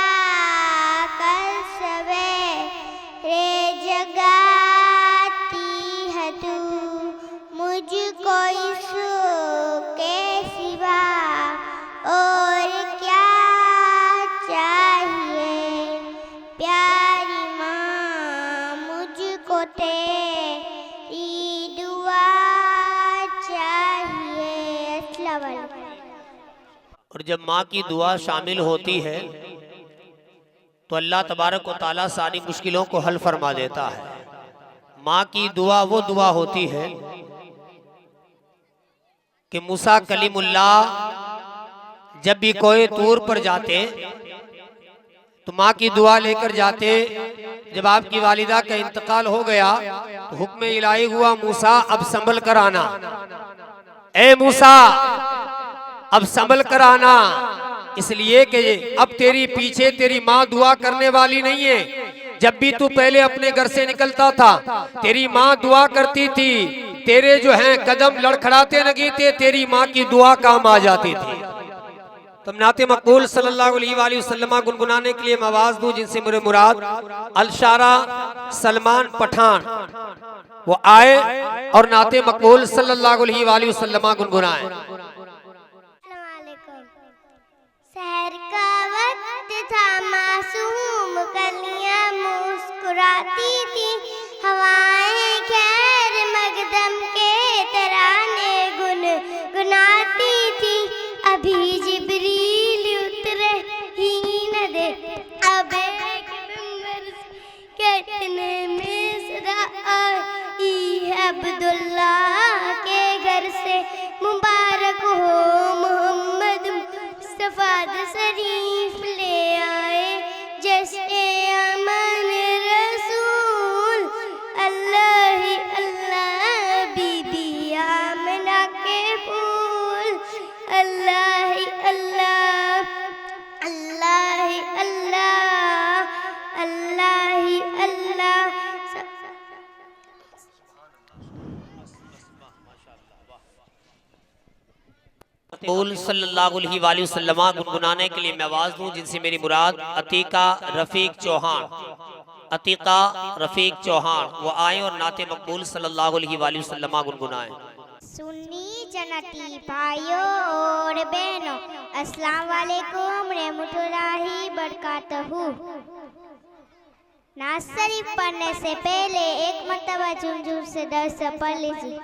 कर सवेरे जगाती है तू, मुझको इसके सिवा और क्या चाहिए, प्यारी माँ मुझको तेरी दुआ चाहिए। अस्सलाम वालेकुम। और जब माँ की दुआ शामिल होती है तो अल्लाह तबारक व तआला सारी मुश्किलों को हल फरमा देता है। माँ की दुआ वो दुआ होती है कि मूसा कलीमुल्लाह जब भी कोई तूर पर जाते तो माँ की दुआ लेकर जाते। जब आपकी वालिदा का इंतकाल हो गया तो हुक्म इलाही हुआ, मूसा अब संभल कर आना, ए मूसा अब संभल कर आना, इसलिए कि अब तेरी पीछे तेरी माँ दुआ करने वाली नहीं है। जब भी तू पहले अपने घर से निकलता था तेरी माँ दुआ करती थी, तेरे जो हैं कदम लड़खड़ाते लगे थे, तेरी माँ की दुआ काम आ जाती थी। तब नाते मकबूल सल्लल्लाहु अलैहि वसल्लम गुनगुनाने के लिए मैं आवाज दूं, जिनसे मेरे मुराद अलशारा सलमान पठान वो आए और नाते मकबूल सल्लल्लाहु अलैहि वसल्लम गुनगुनाए। सहर का वक्त था, मासूम कलियां मुस्कुराती थी, हवाएं खैर मकदम के तराने गुनगुनाती थी, अभी जिब्रील उतरे ही न दे, अब एक मिंबर कहने में सदा आई है, अब्दुल्ला के घर से मुबारक हो मोहम्मद मुस्तफा शरीफ ले आए, जैसे अमन रसूल अल्लाह ही अल्लाह, बीबी आमना के फूल अल्लाह ही अल्लाह, अल्लाह ही अल्लाह, अल्लाह ही अल्लाह। मकबूल सल्लल्लाहु अलैहि वसल्लम गुनगुनाने के लिए मैं आवाज दूं, जिनसे मेरी मुराद अतीका रफीक चौहान। अतीका रफीक चौहान वो आए और नाते मकबूल सल्लल्लाहु अलैहि वसल्लम गुनगुनाए। सुन्नी जन्नती भाइयों और बहनों, अस्सलाम वालेकुम रहमतुल्लाहि बरकातहू। नाज़ शरीफ पढ़ने से पहले एक मर्तबा झुमझुम से दर्स पढ़ लीजिए।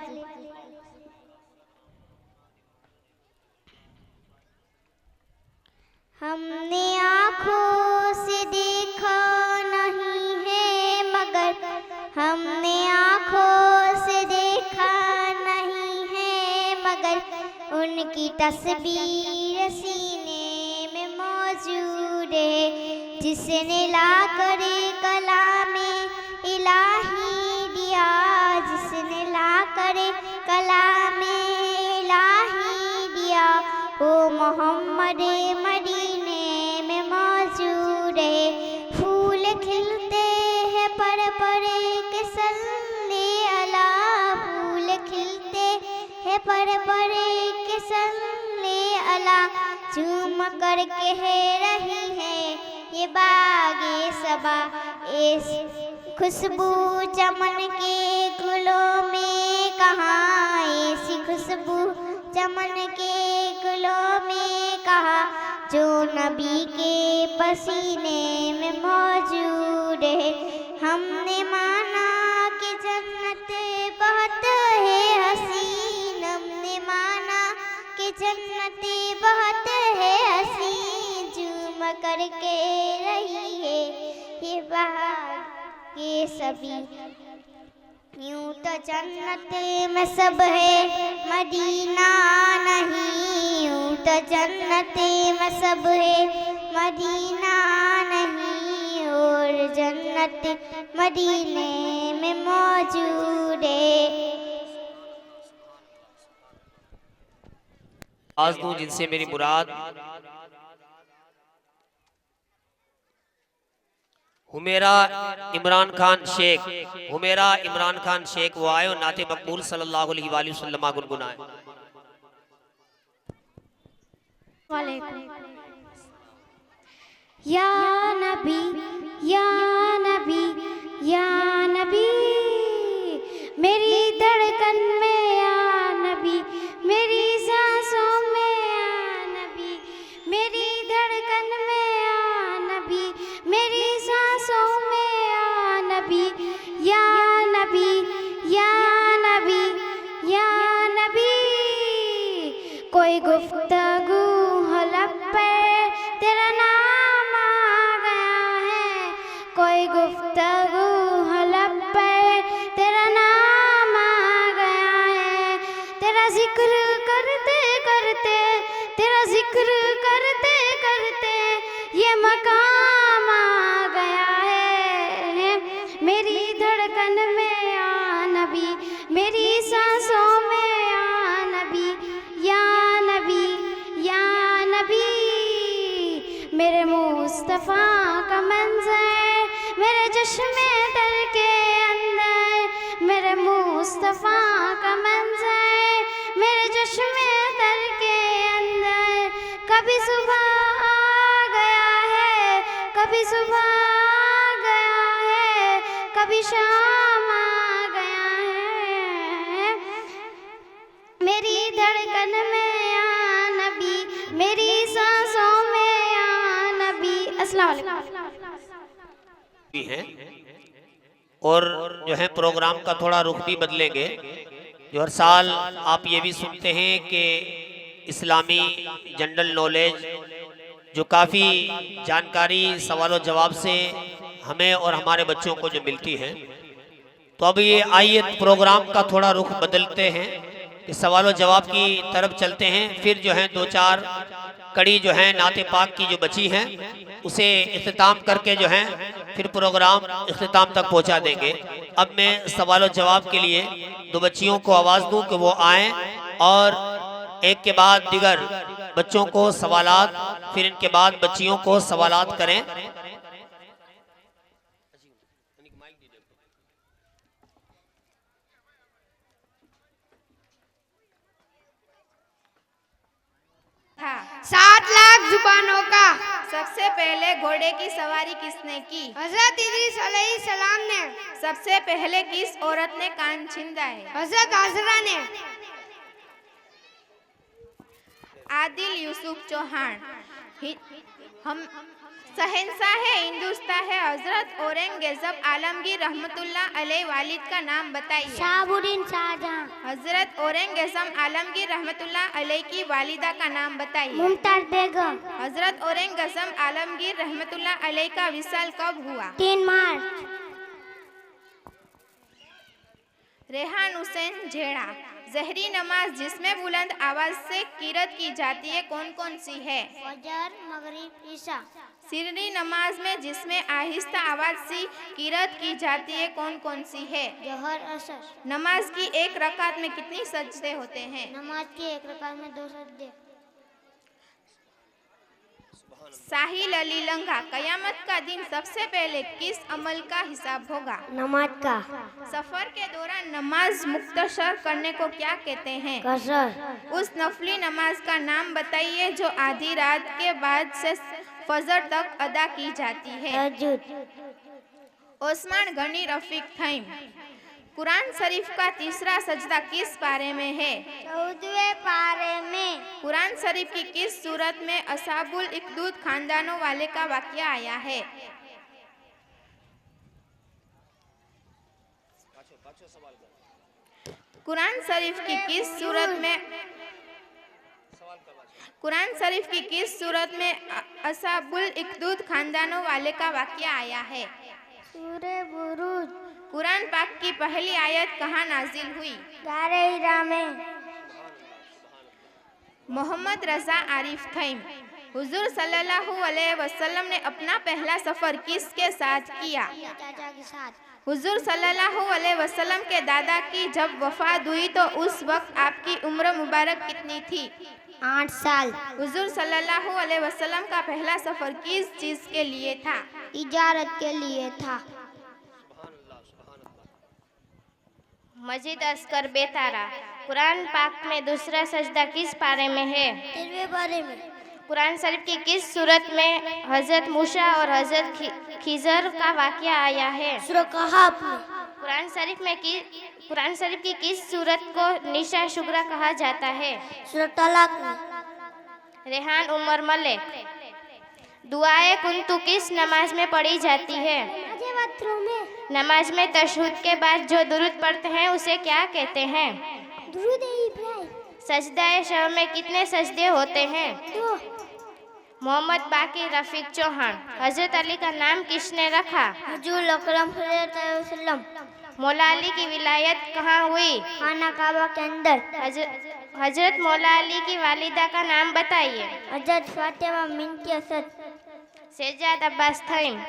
हमने आँखों से देखा नहीं है मगर, हमने आँखों से देखा नहीं है मगर, उनकी तस्वीर सीने में मौजूद है, जिसने ला कर कलामे इलाही दिया, जिसने ला कर कलामे इलाही दिया, वो मोहम्मद मदीने में मौजूद है। फूल खिलते हैं पर के सल्ले अला, फूल खिलते हैं पर के सल्ले अला, झूम कर कह रही है ये बागे सबा, इस खुशबू चमन के गुलों में कहाँ, ऐसी खुशबू चमन के गुलों में कहा, जो नबी के पसीने में मौजूद है। हमने माना कि जन्नत बहुत है हसीन, हमने माना कि जन्नत बहुत है हसीन, झूम करके रही है ये बाग ये सभी, यूं तो जन्नत में सब है मदीना नहीं, यूं तो जन्नत में सब है मदीना नहीं, और जन्नत मदीने में मौजूद है। आज दूं जिनसे मेरी मुराद हुमेरा इमरान खान शेख, हुमेरा इमरान खान शेख वो आए और नाते मकबूल सल्लल्लाहु अलैहि वसल्लम गुनगुनाए। या नबी या नबी या नबी, मेरी धड़कन में या नबी, मेरी सांसों में या नबी, मेरी धड़कन में या नबी, मेरी सांसों में या नबी, या नबी या नबी या नबी। कोई गुफ्तगू हो लब पे तेरा नाम आ गया है, कोई गुफ्तगू हो लब पे तेरा नाम आ गया है, तेरा जिक्र करते करते, तेरा जिक्र करते करते ये मकाम आ गया है। मेरी धड़कन में या नबी, मेरी सांसों में या नबी, या नबी या नबी। मेरे मुस्तफ़ा का मंज़र मेरे चश्मे दर के अंदर, मेरे मुस्तफ़ा का मंज़र मेरे चश्मे दर के अंदर, कभी सुबह आ गया है, कभी सुबह आ गया है, कभी शाम आ गया है। मेरी धड़कन में या नबी, मेरी सांसों में या नबी। अस्सलाम वालेकुम। हैं और जो है प्रोग्राम का थोड़ा रुख भी बदलेंगे। जो हर साल आप ये भी सुनते हैं कि इस्लामी जनरल नॉलेज जो काफ़ी जानकारी सवालों जवाब से हमें और हमारे बच्चों को जो मिलती है, तो अब ये आइए प्रोग्राम का थोड़ा रुख बदलते हैं कि सवालों जवाब की तरफ चलते हैं। फिर जो है 2-4 कड़ी जो है नाते पाक की जो बची हैं उसे इख्तिताम करके जो है फिर प्रोग्राम इख्तिताम तक पहुंचा देंगे। अब मैं सवालों जवाब के लिए 2 बच्चियों को आवाज़ दूं कि वो आएँ और एक के बाद दिगर बच्चों को सवालात, फिर इनके बाद बच्चियों को सवालात करें। था 7 लाख जुबानों का सबसे पहले घोड़े की सवारी किसने की? हजरत इदरीस अलैहिस्सलाम ने। सबसे पहले किस औरत ने कान छींदा है? हजरत हाजरा ने। आदिल यूसुफ चौहान हम शहंशाह हिंदुस्तान है हजरत औरंगजेब आलमगीर रहमतुल्लाह अलैह वालिद का नाम बताइए। शहाबुद्दीन शाहजहां। हजरत औरंगजेब आलमगीर रहमतुल्लाह अलैह की वालिदा का नाम बताइए। मुमताज बेगम। हजरत औरंगजेब आलमगीर रहमतुल्लाह अलैह का विसाल कब हुआ? 3 मार्च। रेहान हुसैन झेड़ा जहरी नमाज जिसमें बुलंद आवाज से किरत की जाती है कौन कौन सी है? फजर, मगरिब, इशा। सिररी नमाज में जिसमें आहिस्ता आवाज से किरत की जाती है कौन कौन सी है? जोहर, असर। नमाज की एक रकात में कितनी सजदे होते हैं? नमाज की एक रकात में 2 सजदे। साहिल अली लंगा कयामत का दिन सबसे पहले किस अमल का हिसाब होगा? नमाज का। सफर के दौरान नमाज मुख्तसर करने को क्या कहते हैं? कसर। उस नफली नमाज का नाम बताइए जो आधी रात के बाद से फजर तक अदा की जाती है। तहज्जुद। ओस्मान गनी रफीक थईम कुरान शरीफ का तीसरा सजदा किस पारे में है? 14वें पारे में। कुरान शरीफ की किस सूरत में असाबुल इकदूद खानदानों वाले का वाकया आया है? कुरान शरीफ की किस सूरत में कुरान शरीफ की किस सूरत में असाबुल इकदूद खानदानों वाले का वाकया आया है? सूरे बुरूज। कुरान पाक की पहली आयत कहाँ नाजिल हुई? गारे हीरा में। मोहम्मद रजा आरिफ थईम। हुजूर सल्लल्लाहु अलैहि वसल्लम ने अपना पहला सफर किसके साथ किया? चाचा के साथ। हुजूर सल्लल्लाहु अलैहि वसल्लम के दादा की जब वफात हुई तो उस वक्त आपकी उम्र मुबारक कितनी थी? 8 साल। हुजूर सल्लल्लाहु अलैहि वसल्लम का पहला सफर किस चीज के लिए था? इजारत के लिए था। मजीद अस्कर बेतारा। कुरान पाक में दूसरा सजदा किस पारे में है? 13वें पारे में। कुरान शरीफ की किस सूरत में हजरत मूसा और हजरत खिजर का वाक़या आया है? सूरह कहफ में। कुरान शरीफ की किस सूरत को निशा शुगरा कहा जाता है? सूरह तलाक में। रेहान उमर मलिक। दुआए कुंतु किस नमाज में पढ़ी जाती है? नमाज में तशहुद के बाद जो दुरूद पढ़ते हैं उसे क्या कहते हैं? दुरूद इब्राहिम। सजदाए शव में कितने सजदे होते हैं? 2। मोहम्मद बाकी रफीक चौहान। हजरत अली का नाम किसने रखा? हुजूर अकरम सल्लल्लाहु अलैहि वसल्लम। मौला अली की विलायत कहाँ हुई? खाना काबा के अंदर। हजरत मौला अली की वालिदा का नाम बताइए। हजरत फातिमा बिनती असद। सज्जाद अब्बास थईम।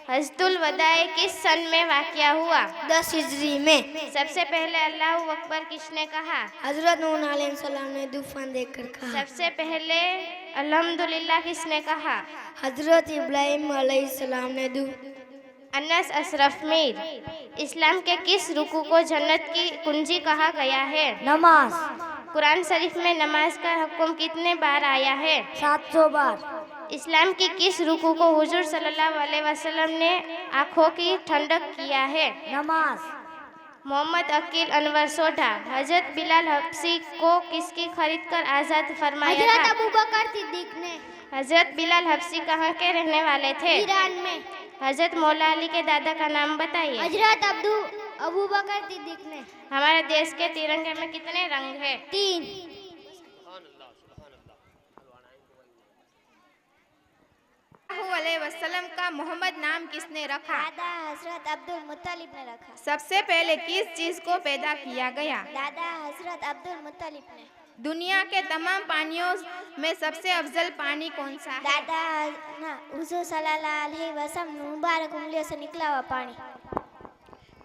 हजतुल वदाए किस सन में वाक़या हुआ? 10 हिजरी में। सबसे पहले अल्लाहु अकबर किसने कहा? हजरत नूह अलैहिस्सलाम ने तूफान देखकर कहा। सबसे पहले अल्हम्दुलिल्लाह किसने कहा? हजरत इब्राहिम अलैहिस्सलाम ने अनस अशरफ मीर। इस्लाम के किस रुकू को जन्नत की कुंजी कहा गया है? नमाज। कुरान शरीफ में नमाज का हुक्म कितने बार आया है? 700 बार। इस्लाम की किस रुकू को हुजूर सल्लल्लाहु अलैहि वसल्लम ने आँखों की ठंडक किया है? नमाज। मोहम्मद अकील अनवर सोढ़ा। हजरत बिलाल हबशी को किसकी खरीद कर आज़ाद फरमाया था? हजरत अबू बकर सिद्दीक ने। हजरत बिलाल हबशी कहाँ के रहने वाले थे? ईरान में। हजरत मौला अली के दादा का नाम बताइए। हजरत अबू बकर सिद्दीक ने। हमारे देश के तिरंगे में कितने रंग हैं? 3। अलैहि वसल्लम का मोहम्मद नाम किसने रखा? दादा हजरत अब्दुल मुत्तलिब ने रखा। सबसे पहले किस चीज को पैदा किया गया? दादा हजरत अब्दुल मुत्तलिब ने। दुनिया के तमाम पानियों में सबसे अफजल पानी कौन सा है? दादा हुजूर सल्लल्लाहु अलैहि वसल्लम मुबारक उंगलियों से निकला हुआ पानी।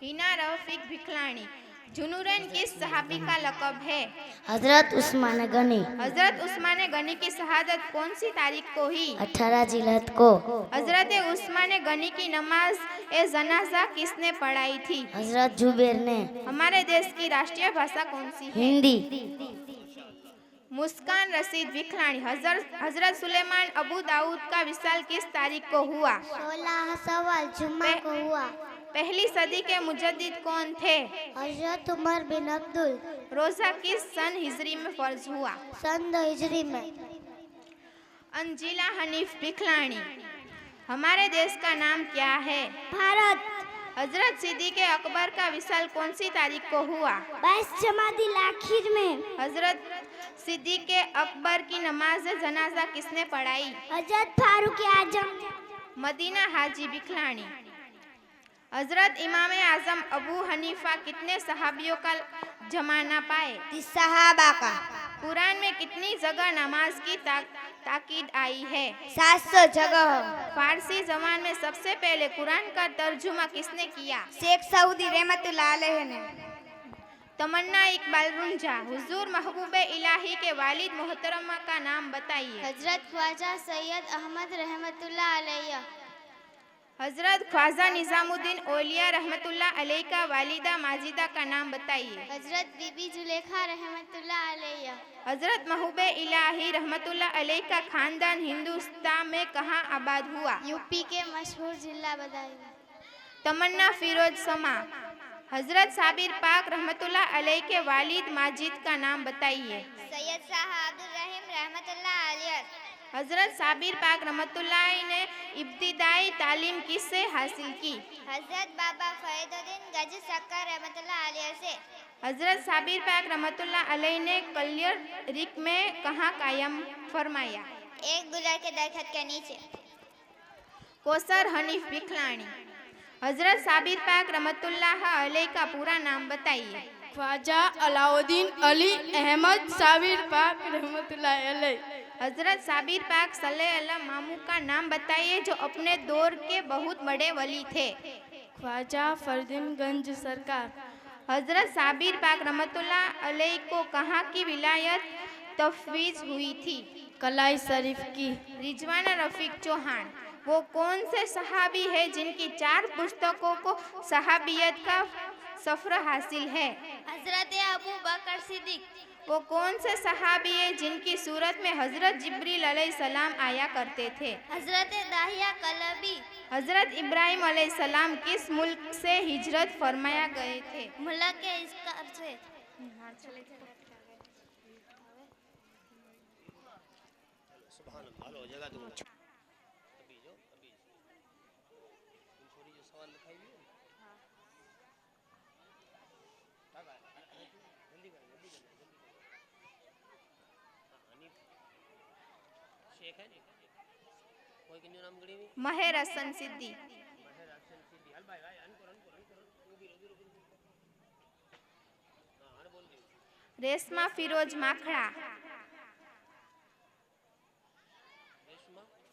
हिना रफीक भिखलानी। जुनूरैन किस सहाबी का लक़ब है? हजरत उस्मान गनी। हजरत उस्मान गनी की शहादत कौन सी तारीख को हुई? 18 जिलहज को। हजरत उस्मान गनी की नमाज ए जनाजा किसने पढ़ाई थी? हजरत जुबैर ने। हमारे देश की राष्ट्रीय भाषा कौन सी है? हिंदी। मुस्कान रशीद विखलानी। हजरत सुलेमान अबू दाऊद का विसाल किस तारीख को हुआ? 16 सवाल जुम्मा को हुआ। पहली सदी के मुजद्दिद कौन थे? हजरत उमर बिन अब्दुल। रोजा किस सन हिजरी में फर्ज हुआ? सन 2 हिजरी में। अंजिला हनीफ भिखलानी। हमारे देश का नाम क्या है? भारत। हजरत सिद्दीक़ अकबर का विसाल कौन सी तारीख को हुआ? 22 जमादिल आखिर में। हजरत सिद्दीक़ अकबर की नमाज जनाजा किसने पढ़ाई? हजरत फारूक आजम। मदीना हाजी भिखलानी। हजरत इमाम आजम अबू हनीफा कितने सहाबियों का जमाना पाए? 30 सहाबा का। कुरान में कितनी जगह नमाज की ताकीद आई है? 700 जगह। फारसी जबान में सबसे पहले कुरान का तर्जुमा किसने किया? शेख सऊदी रहमतुल्लाह अलैह ने। तमन्ना इकबाल रुंझा। हुजूर महबूबे इलाही के वालिद मोहतरमा का नाम बताइए। हजरत ख्वाजा सैयद अहमद रहमतुल्लाह अलैह। हजरत ख्वाजा निजामुद्दीन औलिया रहमतुल्लाह अलैह का वालिदा माजिदा का नाम बताइए। हजरत बीबी जुलेखा रहमतुल्लाह अलैह। हजरत महबूबे इलाही रहमतुल्लाह अलैह का खानदान हिंदुस्तान में कहाँ आबाद हुआ? यूपी के मशहूर जिला बदायूं। तमन्ना फिरोज समा। हजरत साबिर पाक रहमतुल्लाह अलैह के वालिद माजिद का नाम बताइए। सैयद शाह अब्दुल रहीम रहमतुल्लाह अलैह। हजरत साबिर पाक रहमतुल्लाह ने इब्तिदाई तालीम किससे हासिल की? हजरत बाबा फरीदुद्दीन गज सक्कर रहमतुल्लाह अलैह से। हजरत साबिर पाक रहमतुल्लाह अलैह ने कलियर रिक में कहाँ कायम फरमाया? एक गुलर के दरख्त के नीचे। कौसर हनीफ भिखलानी। हजरत साबिर पाक रहमतुल्लाह अलैह का पूरा नाम बताइए। ख्वाजा अलाउद्दीन अली अहमद साबिर पाक रहमतुल्लाह अलैह। हजरत साबिर पाक सल्लल्लाहु अलैहि मामू का नाम बताइए जो अपने दौर के बहुत बड़े वली थे। ख्वाजा फरदीनगंज सरकार। हजरत साबिर पाक रहमतुल्लाह अलैह को कहाँ की विलायत तफवीज हुई थी? कलाई शरीफ की। रिजवाना रफीक चौहान वो कौन से सहाबी है जिनकी 4 पुस्तकों को सहाबियत का सफर हासिल है? हजरत अबू बकर सिद्दीक। वो कौन से सहाबी है जिनकी सूरत में हजरत जिब्रील अलैहिस्सलाम आया करते थे? हजरत दाहिया कलबी। हजरत इब्राहिम अलैहिस्सलाम किस मुल्क से हिजरत फरमाया गए थे? मुल्क के इसकार से। महर हसन सिद्दी। रेशमा फिरोज माखड़ा।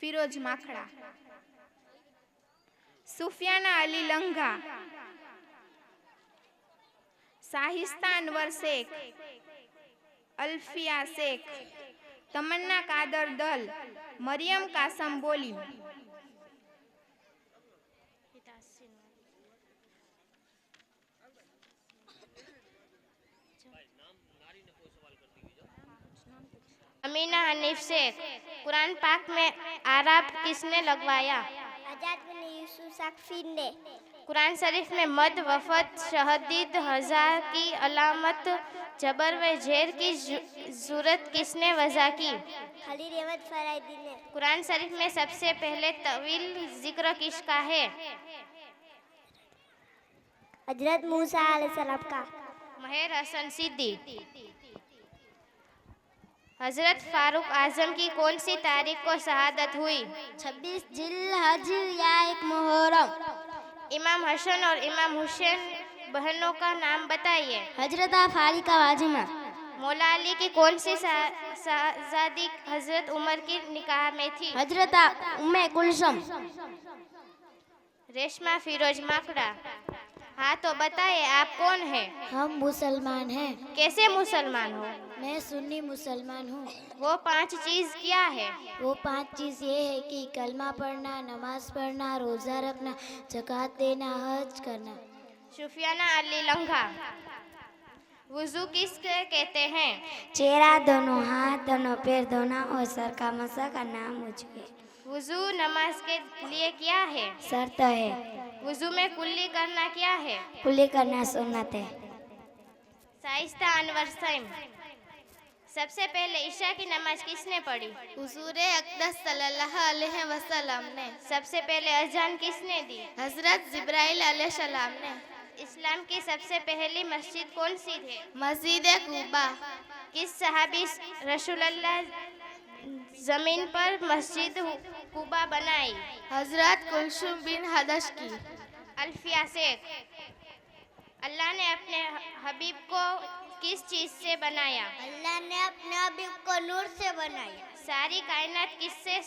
फिरोज माखड़ा। सुफियाना अली लंघा। शाहिस्ता अनवर शेख। अल्फिया शेख। तमन्ना कादर दल। मरियम कासम बोली। अमीना हनीफ शेख। कुरान पाक में आराब किसने लगवाया? आजाद बिन यूसुफ साकफी ने। कुरान शरीफ में मद वफद शहदीद हजार की अलामत जबर व जेर की जरूरत किसने वजह की? खलील अहमद फराइदी ने। कुरान शरीफ में सबसे पहले तवील जिक्र किसका है? हजरत मूसा अलैहिस्सलाम का। महर हसन सिद्दी। हजरत फारूक आजम की कौन सी तारीख को शहादत हुई? 26 जिल्हज या 1 मुहर्रम। इमाम हसन और इमाम हुसैन बहनों का नाम बताइए। हजरत फारिका वाजिमा। मौला अली की कौन सी शहजादी हजरत उमर की निकाह में थी? हजरत उम्मे कुलसुम। रेशमा फिरोज माकड़ा। हाँ तो बताइए आप कौन है? हम मुसलमान हैं। कैसे मुसलमान हो? मैं सुन्नी मुसलमान हूँ। वो 5 चीज क्या है? वो 5 चीज ये है कि कलमा पढ़ना, नमाज पढ़ना, रोजा रखना, ज़कात देना, हज करना। सुफियाना अली लंघा। वुजू किसके कहते हैं? चेहरा, दोनों हाथ, दोनों पैर धोना और सर का मसा करना मुझे। वुजू नमाज के लिए क्या है? शर्त है। वुजू में कुल्ली करना क्या है? कुल्ली करना सुन्नत है। शाइस्ता अनवर सैम। सबसे पहले ईशा की नमाज किसने पढ़ी? हुजूर अक़दस सल्लल्लाहु अलैहि वसल्लम ने। सबसे पहले अजान किसने दी? हजरत जिब्राइल अलैहिस्सलाम ने। इस्लाम की सबसे पहली मस्जिद कौन सी थी? मस्जिद कुबा। किस सहाबी रसूलुल्लाह जमीन पर मस्जिद कुबा बनाई? हजरत कुलसुम बिन हदश की। अल्फिया शेख। अल्लाह ने अपने हबीब को किस चीज से बनाया? अल्लाह ने अपने हबीब को नूर से बनाया। सारी कायनात किससे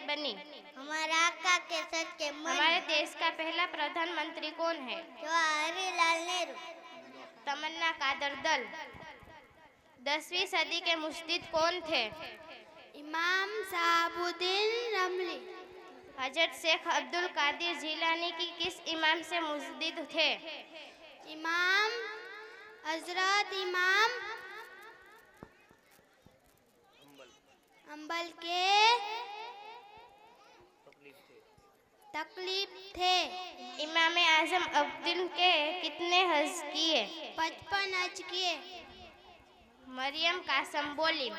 बनी? हमारे आका के सच के मन। हमारे देश का पहला प्रधानमंत्री कौन है? जवाहरलाल नेहरू। तमन्ना कादर दल। 10वीं सदी के मुजद्दिद कौन थे? इमाम साहबुद्दीन रमली। हजरत शेख अब्दुल कादिर जिलानी की किस इमाम से मुजद्दिद थे? इमाम हजरत इमाम अंबल के तकलीफ थे। इमाम आजम अब्दुल के कितने हज किए? 55 हज किए। मरियम कासम बोली।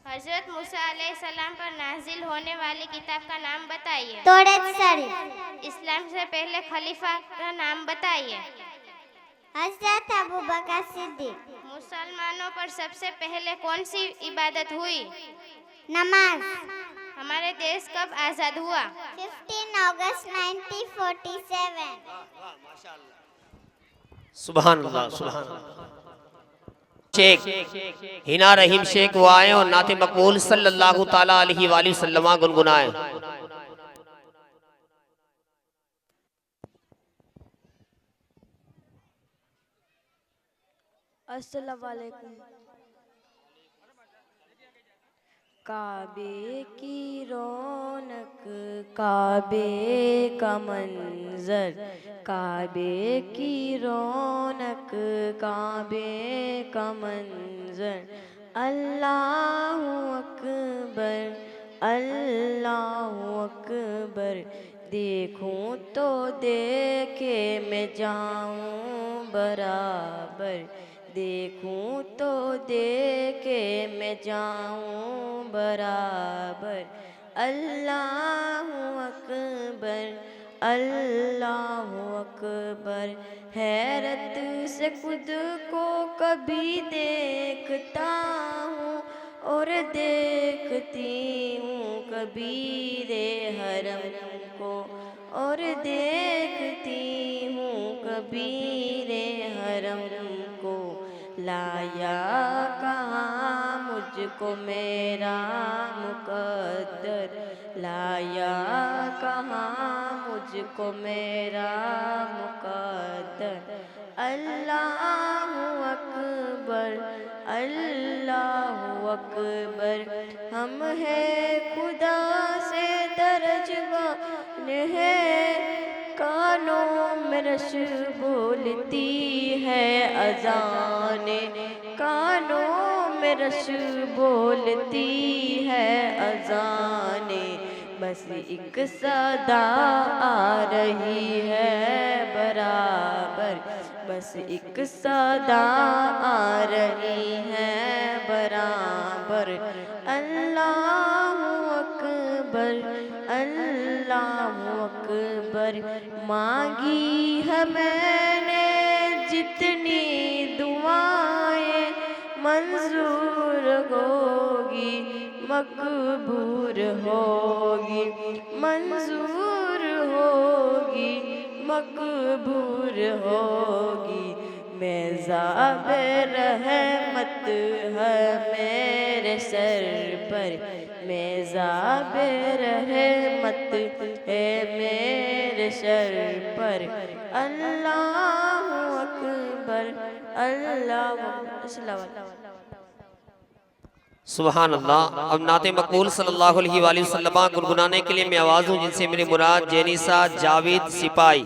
हजरत मूसा अलैहिस्सलाम पर नाजिल होने वाली किताब का नाम बताइए। तौरात शरीफ। इस्लाम से पहले खलीफा का नाम बताइए। हजरत अबू बकर सिद्दीक। मुसलमानों पर सबसे पहले कौन सी इबादत हुई? नमाज। हमारे देश कब आज़ाद हुआ? 15 अगस्त 1947। सुभान अल्लाह, सुभान अल्लाह। शेख हिना रहीम शेख वो आए और नाते मकबूल सल्लल्लाहु ताला अलैहि वसल्लम गुनगुनाए। अस्सलाम वालेकुम। काबे की रौनक, काबे का मंजर, काबे की रौनक, काबे का मंजर। अल्लाहु अकबर, अल्लाहु अकबर। देखूं तो देखे मैं जाऊं बराबर, देखूं तो देखे मैं जाऊं बराबर। अल्लाहु अकबर, अल्लाहु अकबर। हैरत से खुद को कभी देखता हूँ और देखती हूँ कबीरे हरम को, और देखती हूँ कबीरे हरम को। लाया कहाँ मुझको मेरा मुकद्दर, लाया कहाँ मुझको मेरा मुकद्दर। अल्लाहु अकबर, अल्लाहु अकबर। हम हैं खुदा से दर्जवान है, कानों में रश बोलती है अज़ाने, कानों में रश बोलती है अज़ाने। बस एक सदा आ रही है बराबर, बस एक सदा आ रही है बराबर। अल्लाहु अकबर, अल्लाहु अकबर। मांगी है मैंने जितनी दुआएं, मंजूर होगी मकबूल होगी, मंजूर होगी मकबूल होगी। मेज़ाबे रहमत है मेरे सर पर, मेज़ाबे रहमत है मेरे सर पर। अल्लाहु अकबर, अल्लाहु। सुभान अल्लाह। अब नाते मकबूल सल्लल्लाहु अलैहि वसल्लम गुनगुनाने के लिए मैं आवाज़ हूँ, जिनसे मेरी मुराद जेनिसा जावेद सिपाही।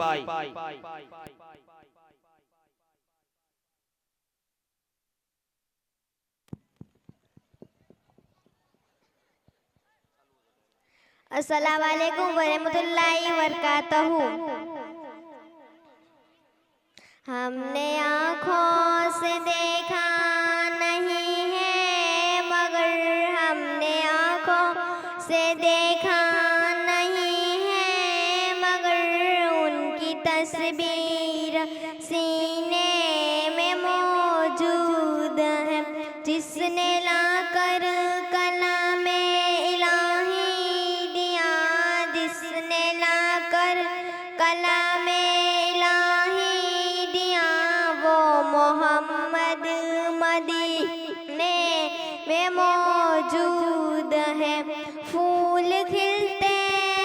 अस्सलाम वालेकुम वरहमतुल्लाहि वबरकातहू। हमने आँखों से देखा नहीं है, मगर हमने आँखों से देखा नहीं है, मगर उनकी तस्वीर सीने में मौजूद है। जिसने लाकर कलामे इलाही दिया, जिसने लाकर कलामे इलाही दिया, वो मोहम्मद मदीने में मौजूद है। फूल खिलते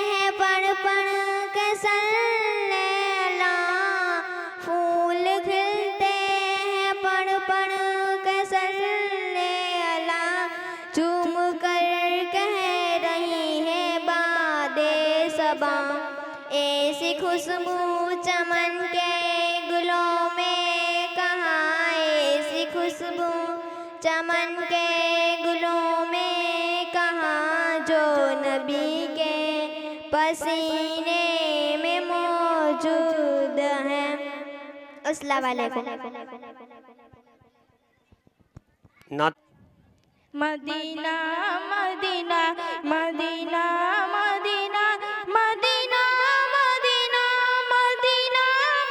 हैं पढ़ पढ़ के सल्ले अला, फूल खिलते हैं पढ़ पढ़ के सल्ले अला। चूम कर कह रही है बादे सबा, ऐसी खुशबू चमन के गुलों में कहाँ, ऐसी खुशबू चमन के गुलों में कहाँ, जो नबी के पसीने में मौजूद है। अस्सलाम वालेकुम। Medina Medina Medina Medina Medina Medina Medina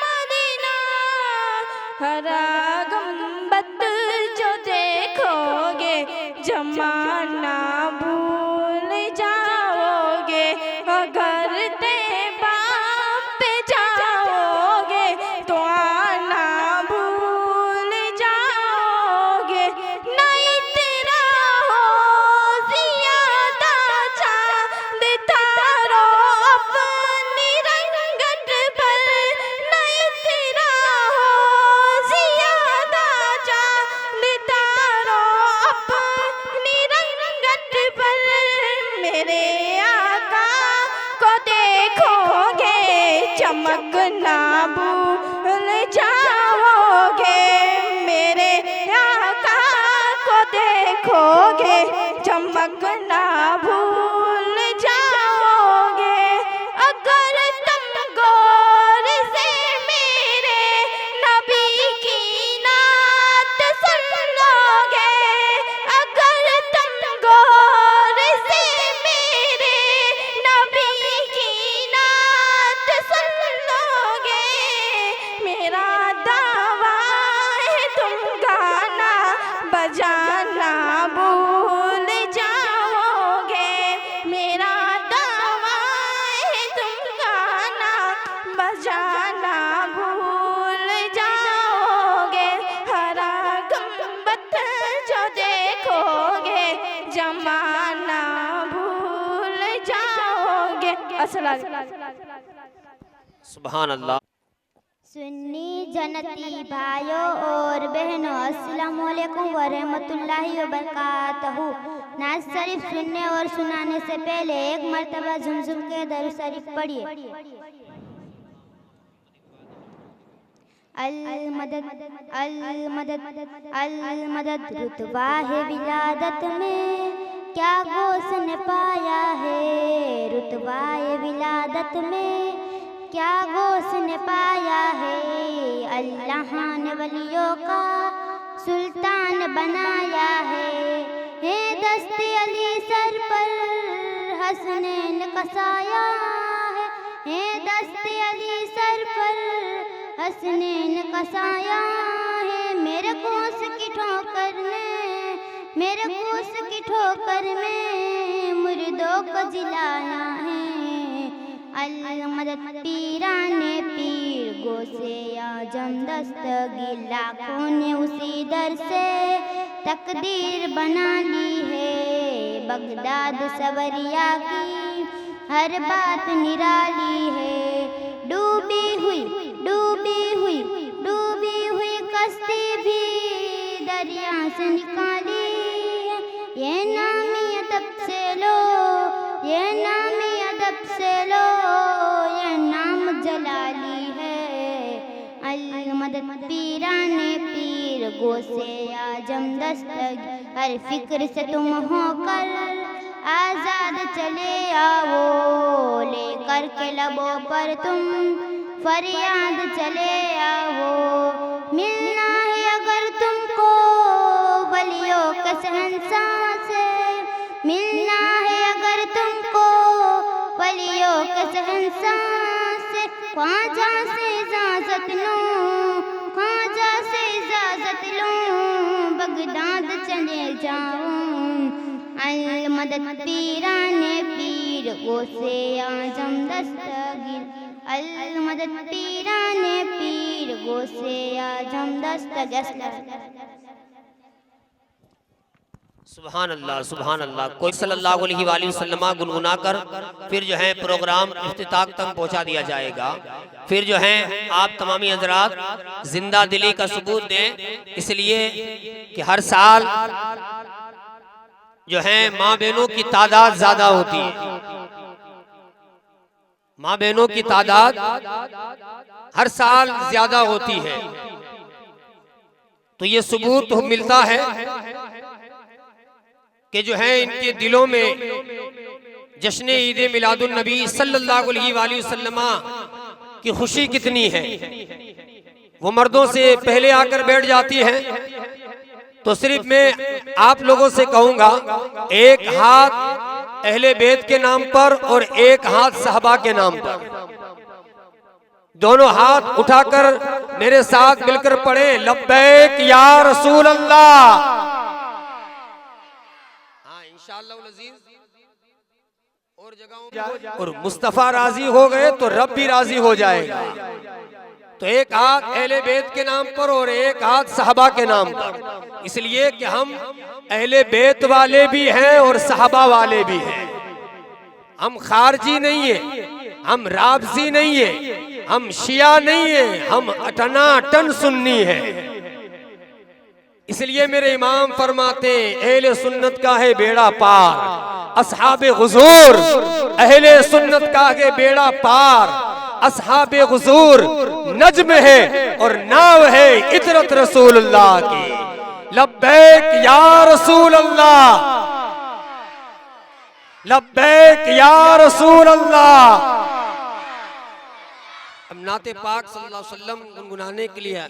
Medina. हरा गुंबद जो देखोगे जमाना भूल जाओ। देखोगे चमकना भूल जाओगे। अगर तुम गौर से मेरे नबी की नात सुन लोगे, अगर तुम गौर से मेरे नबी की नात सुन लोगे, मेरा दावा है तुम गाना बजाना भूल जाओगे। मेरा दावा है तुम गाना बजाना भूल जाओगे। हरा गुंबद जो देखोगे जमाना भूल जाओगे। अस्सलाम सुभान अल्लाह। सुन्नी जनती भाइयों और बहनों, अस्सलाम वालेकुम व रहमतुल्लाहि व बरकातहू। नाज शरीफ सुनने और सुनाने से पहले एक मर्तबा झुमझुम के दरूद शरीफ पढ़िए। अल मदद अल मदद अल मदद, रुतबा है विलादत में क्या गोसन पाया है, रुतबा है विलादत में क्या गोसन पाया है। अल्लाह ने वलियों का सुल्तान बनाया है दस्ते अली सर पर हसनैन कसाया है दस्ते अली सर पर हसनैन कसाया है। मेरे कोस की ठोकर में मुर्दों को जिलाया है। अल मदद पीराने पीर गोसे आजम दस्तगीर, लाखों ने उसी दर से तकदीर बना ली है। बगदाद सवरिया की हर बात निराली है। डूबी हुई कश्ती भी दरिया से निकाली है। ये नामी अदब से लो, ये नामी अदब से लो, ये नाम जलाली है। अल मदद पीराने पीर गोसे आजम दस्तगीर, हर फिक्र से तुम होकर आजाद चले आओ। लेकर के लबों पर तुम फरियाद चले आओ। मिलना है अगर तुमको वलियों के शहंशाह से, मिलना है अगर तुमको वलियों के शहंशाह से। ख्वाजा से इजाजत लूं, बगदाद चले जाऊं। अल मदद पीराने पीर गोसे आजम दस्तगीर, अल मदद पीराने पीर गोसे आजम दस्तगीर। सुभान अल्लाह सुभान अल्लाह। कोई सल्लल्लाहु अलैहि वसल्लम गुनगुना कर फिर जो है प्रोग्राम इफ्तिताह तक पहुंचा दिया जाएगा। फिर जो है आप तमामी हजरात जिंदा दिली का सबूत दें, इसलिए कि हर साल जो है माँ बहनों की तादाद ज्यादा होती है। माँ बहनों की तादाद हर साल ज्यादा होती है, तो ये सबूत मिलता है कि जो है इनके दिलों में जश्न ईद मिलादुन नबी सल्लल्लाहु अलैहि वसल्लम की खुशी कितनी है। वो मर्दों से पहले आकर बैठ जाती है। तो सिर्फ मैं आप लोगों से कहूंगा, एक हाथ अहले बैत के नाम पर और एक हाथ सहाबा के नाम पर, दोनों हाथ उठाकर मेरे साथ मिलकर पढ़े लब्बैक या रसूल अल्लाह। और जगहों और मुस्तफा राजी हो गए तो रब भी राजी हो जाएगा। तो एक हाथ अहले बैत के नाम पर और एक हाथ सहाबा के नाम पर, इसलिए कि हम अहले बैत वाले भी हैं और सहाबा वाले भी हैं। हम खारजी नहीं है, हम राबजी नहीं है, हम शिया नहीं है, हम टनाटन सुन्नी है। इसलिए मेरे इमाम फरमाते अहले सुन्नत का है बेड़ा पार, असहाबे हुजूर अहले सुन्नत का है बेड़ा पार। असहाबे हुजूर नज्म है और नाव है इतरत रसूलुल्लाह की, लब्बैक या रसूल अल्लाह, लब्बैक या रसूल अल्लाह। अब नाते पाक सल्लल्लाहु अलैहि वसल्लम गुनगुनाने के लिए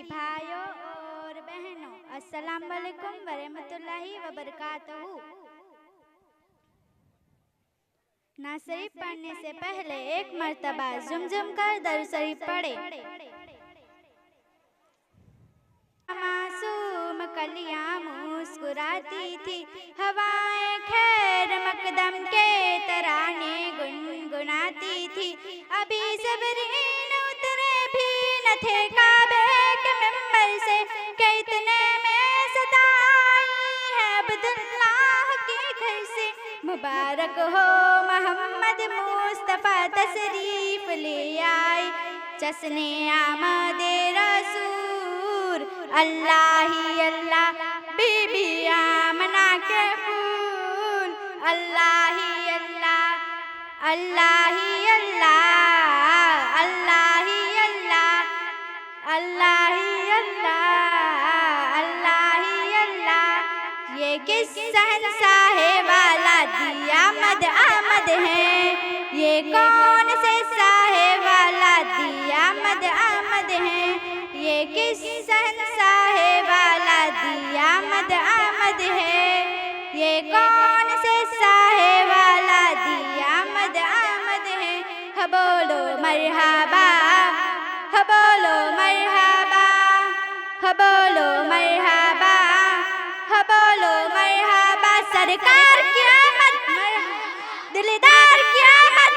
भाइयों और बहनों, अस्सलाम वालेकुम वरहमतुल्लाहि वबरकातुहू। नात शरीफ पढ़ने से पहले एक मर्तबा जुमजुम कर दरूद शरीफ पढ़े। मासूम कलियां मुस्कुराती थी, हवाएं खैर मकदम के तराने गुनगुनाती थी। अभी सबरीन उतरे भी न थे काबे के मिंबर से, कि इतने में सदा आई है अब्दुल्लाह के घर से। मुबारक हो मोहम्मद मुस्तफ़ा तशरीफ ले आए, जश्ने आमदे रसूल अल्लाह ही अल्लाह, बीबी आमना के फूल अल्लाह ही अल्लाह, अल्लाह ही अल्लाह, अल्लाह ही अल्लाह, अल्लाह ही अल्लाह, अल्लाह ही अल्लाह। ये किस शहंशाह वाला दिया मद आमद है, ये कौन से साहे वाला दिया मद आमद है, ये किस शहंशाह वाला दिया मद आमद है, ये कौन से साहे वाला दिया मद आमद है। ह बोलो मरहबा, ह बोलो मरहबा, ह बोलो मरहबा, ह बोलो मरहबा। सरकार की आमद, दिलदार की आमद,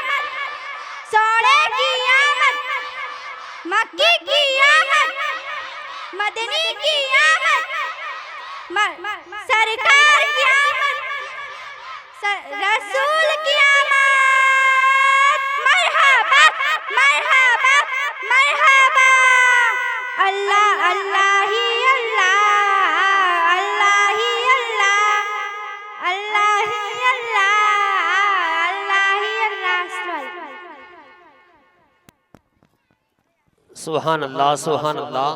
सोने की आमद, मक्की की आमद, मदनी की आमद, सरकार की आमद, रसूल की आमद। मरहबा मरहबा मरहबा। अल्लाह अल्लाह ही अल्लाह, अल्लाह ही अल्लाह, अल्लाह ही अल्लाह, अल्लाह ही अल्लाह। सुभान अल्लाह, सुभान अल्लाह।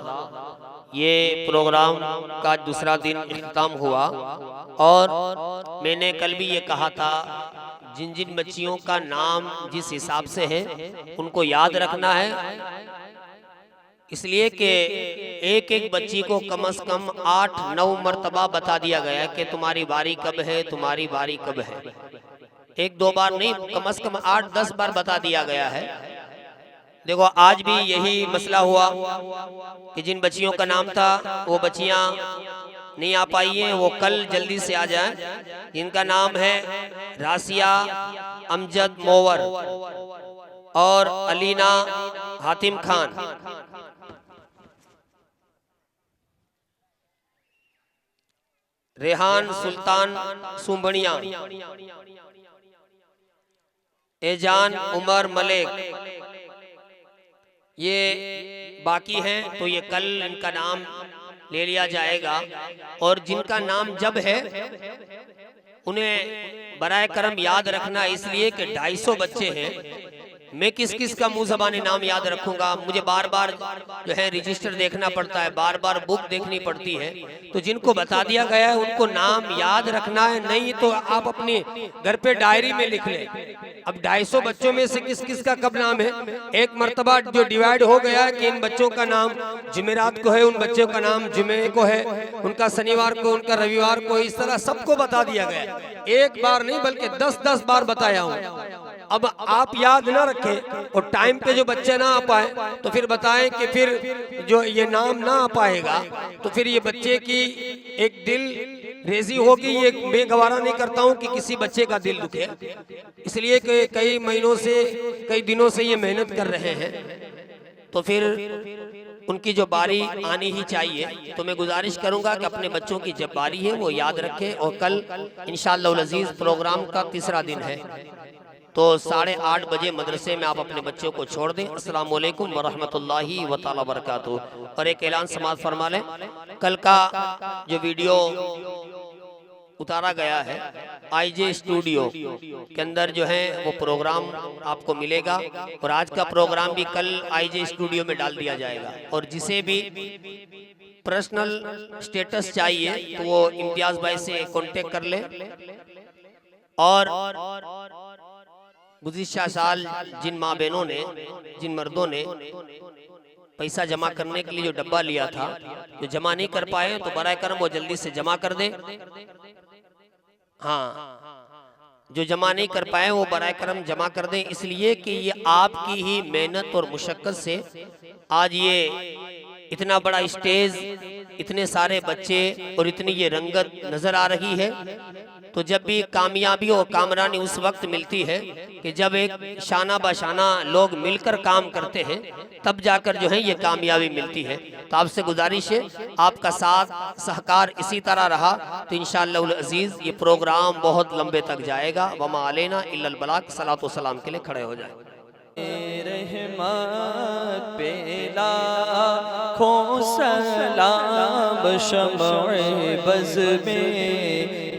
ये प्रोग्राम का दूसरा दिन इख्तिताम हुआ और मैंने कल भी ये कहा था, जिन जिन बच्चियों का नाम जिस हिसाब से है उनको याद रखना है, इसलिए कि एक एक बच्ची को कम से कम 8-9 मरतबा बता दिया गया कि तुम्हारी बारी कब है, तुम्हारी बारी कब है। 1-2 बार नहीं, कम से कम 8-10 बार बता दिया गया है। देखो आज भी यही मसला हुआ कि जिन बच्चियों का नाम था वो बच्चियां नहीं आ पाई हैं, वो कल जल्दी से आ जाएं। जिनका नाम है रासिया अमजद मोवर और अलीना हातिम खान, रेहान सुल्तान सुंबड़िया, एजान उमर मलिक, ये बाकी हैं। तो ये कल इनका नाम ले लिया जाएगा और जिनका नाम जब है उन्हें बराए करम याद रखना, इसलिए कि 250 बच्चे हैं। मैं किस किस का मुंह ज़बानी नाम याद रखूंगा, मुझे बार बार जो है रजिस्टर देखना पड़ता है, बार बार बुक देखनी पड़ती है। तो जिनको बता दिया गया है उनको नाम याद रखना है, नहीं तो आप अपने घर पे डायरी में लिख लें। अब 250 बच्चों में से किस किस का कब नाम है, एक मर्तबा जो डिवाइड हो गया है कि इन बच्चों का नाम जुमेरात को है, उन बच्चों का नाम जुमे को है, उनका शनिवार को, उनका रविवार को, इस तरह सबको बता दिया गया। एक बार नहीं बल्कि 10-10 बार बताया हूँ। अब आप याद ना रखें और टाइम पे जो बच्चे ना आ पाए तो फिर बताएं कि फिर जो ये नाम ना आ पाएगा तो फिर ये बच्चे की एक दिल रेजी होगी। ये मैं गवारा नहीं करता हूँ कि किसी बच्चे का दिल दुखे, इसलिए कि कई महीनों से, कई दिनों से ये मेहनत कर रहे हैं, तो फिर उनकी जो बारी आनी ही चाहिए। तो मैं गुजारिश करूंगा कि अपने बच्चों की जब बारी है वो याद रखें। और कल इंशाअल्लाह अज़ीज़ प्रोग्राम का तीसरा दिन है, तो 8:30 बजे मदरसे में आप अपने बच्चों को छोड़ दें। अस्सलाम वालेकुम वरहमतुल्लाहि व तआला बरकातहू। और एक ऐलान समाज फरमा लें, कल का जो वीडियो उतारा गया है आईजे स्टूडियो के अंदर जो है वो प्रोग्राम आपको मिलेगा, और आज का प्रोग्राम भी कल आईजे स्टूडियो में डाल दिया जाएगा। और जिसे भी पर्सनल स्टेटस चाहिए तो वो इम्तियाज भाई से कांटेक्ट कर ले। और गुज़िश्ता साल जिन माँ बहनों ने, जिन मर्दों ने पैसा जमा करने के लिए जो डब्बा लिया था, जो जमा नहीं कर पाए तो बराए करम वो जल्दी से जमा कर दें। हाँ, जो जमा नहीं कर पाए वो बराए करम जमा कर दें, इसलिए कि ये आपकी ही मेहनत और मुशक्कत से आज ये इतना बड़ा स्टेज, इतने सारे बच्चे और इतनी ये रंगत नजर आ रही है। तो जब भी कामयाबी और कामरानी उस वक्त मिलती है कि जब एक शाना बशाना लोग मिलकर काम करते हैं, तब जाकर जो है ये कामयाबी मिलती है। तो आपसे गुजारिश है, आपका साथ सहकार इसी तरह रहा तो इंशाअल्लाह अजीज ये प्रोग्राम बहुत लंबे तक जाएगा। वमा अलैना इल्लल बलाग। सलातो सलाम के लिए खड़े हो जाए। रहमत पे लाखों सलाम, शम्अ बज़ में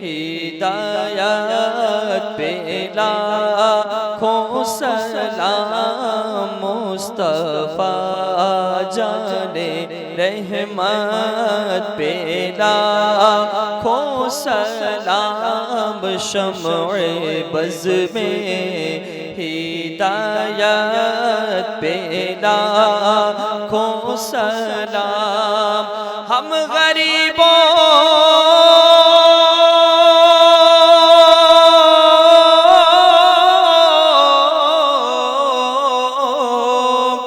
हिदायत पे लाखों सलाम, मुस्तफ़ा जाने रहमत पे लाखों सलाम, शम्अ बज़ में हिदायत पे लाखों सलाम। हम गरीबों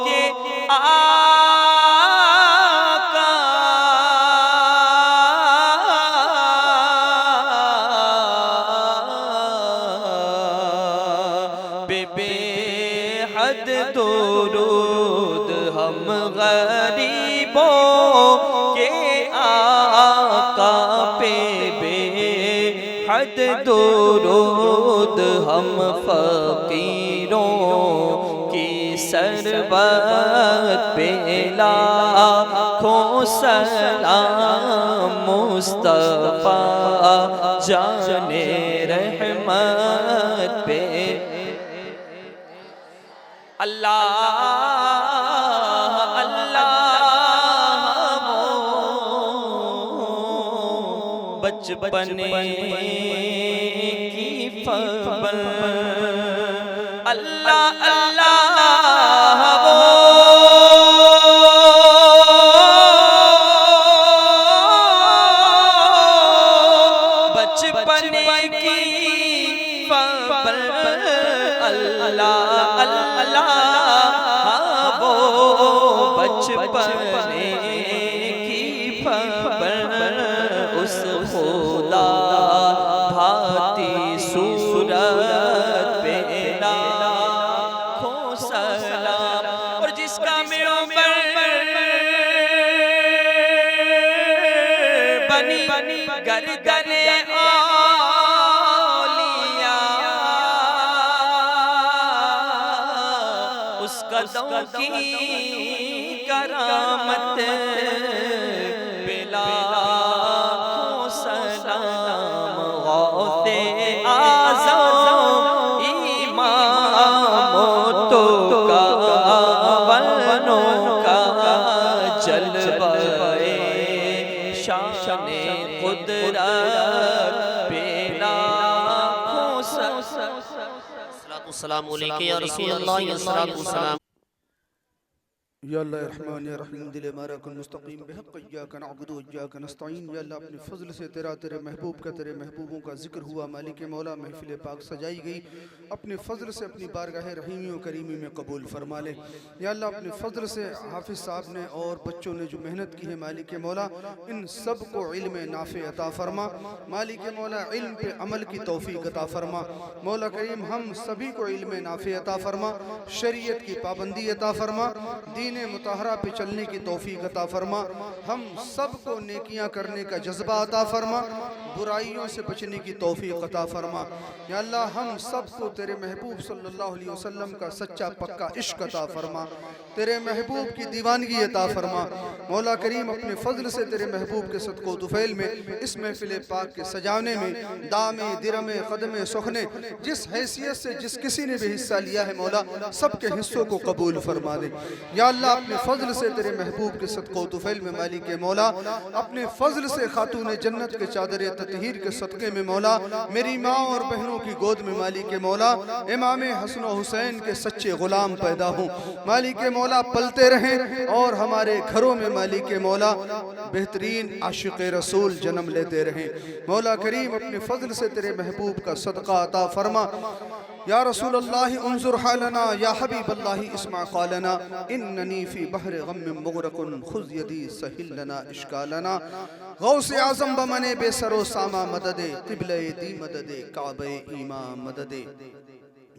के आका बेहद दुरूद, हम गरीबों के आका पे बेहद दुरूद, हम फकीरों की सरबत पे लाखों सलाम, मुस्तफ़ा जाने रहमत पे अल्लाह अल्लाह बचपने की फबल, अल्लाह अल्लाह वो बचपने की फबल, अल्लाह अल्लाह वो बचपने की फबल, उस खुदा भाती सूरत पे लाखों सलाम। और जिसका मिंबर बनी गर्दने औलिया, उस कदम की करामत लाखों सलाम। गौसे आज़म इमामों तो का वनों का जलवाए शाने कुदरत पे लाखों सलाम अलैका या रसूल अल्लाह, या सलातु सलाम। या अल्लाह रहमान या रहीम दिल हमारा कुल मुस्तकीम बिहक़ इय्याका नअबुदु व इय्याका नस्तईन। या अल्लाह अपने फजल से तेरे महबूब का, तेरे महबूबों का जिक्र हुआ, मालिक मौला महफिल पाक सजाई गई, अपने फजल से अपनी बारगाह रहीमी व करीमी में कबूल फरमा ले। या अल्लाह अपने फजल से हाफिज़ साहब ने और बच्चों ने जो मेहनत की है, मालिक मौला इन सब को इल्म नाफ़े अता फरमा। मालिक मौला इल्म पे अमल की तौफीक अता फरमा। मौला करीम हम सभी को इल्म नाफ़े अता फरमा, शरीयत की पाबंदी अता फरमा, दीन मुताहरा पे चलने की तौफीक अता फरमा। हम सब को नेकियां करने का जज्बा अता फरमा। बुराइयों से बचने की तौफीक अता फरमा। या अल्लाह हम सबको तेरे महबूब सल्लल्लाहु अलैहि वसल्लम का सच्चा पक्का इश्क अता फरमा, तेरे महबूब की दीवानगी अता फरमा। मौला करीम अपने फजल से तेरे महबूब के सदको तुफैल में इस महफिल पाक के सजाने में दामे दिरमे कदमे सुखने जिस हैसियत से जिस किसी ने भी हिस्सा लिया है मौला सबके हिस्सों को कबूल फरमा दे। या अल्लाह अपने फजल से तेरे महबूब के सदको तुफैल में मालिक मौला अपने फजल से खातून जन्नत के चादर ततहीर के सदक़े में मौला मेरी माँ और बहनों की गोद में मालिक मौला इमाम हसन हुसैन के सच्चे गुलाम पैदा हों। मालिक मौला पलते रहें और हमारे घरों में मालिक मौला बेहतरीन आशिक रसूल जन्म लेते रहें। मौला करीम अपने फजल से तेरे महबूब का सदका अता फरमा। या रसूल अल्लाह उन्जुर हालना या हबीब अल्लाह इस्मा क़ालना इन्ननी फ़ी बहर गम मुग़रक़ुन खुज़ यदी सहिल लना इश्कालना गौसे आज़म बमने बेसरो सामा मददे क़िबले दी मददे काबे ईमा मददे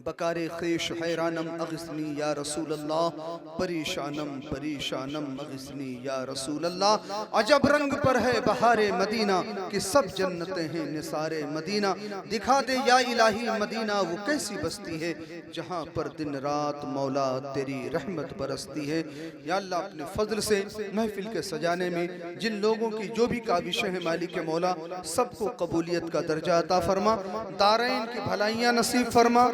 बकारे ख़ेश हैरानम अग़िस्नी या रसूल अल्लाह परेशानम परेशानम अग़िस्नी या रसूल अल्लाह। अजब रंग पर है बहारे मदीना कि सब जन्नतें हैं निसारे मदीना। दिखा दे या इलाही मदीना वो कैसी बस्ती है जहाँ पर दिन रात मौला तेरी रहमत बरसती है। या अल्लाह अपने फजल से महफिल के सजाने में जिन लोगों की जो भी काबिशें हैं मालिक मौला सबको कबूलियत का दर्जा अता फरमा, दारैन की भलाइयाँ नसीब फरमा।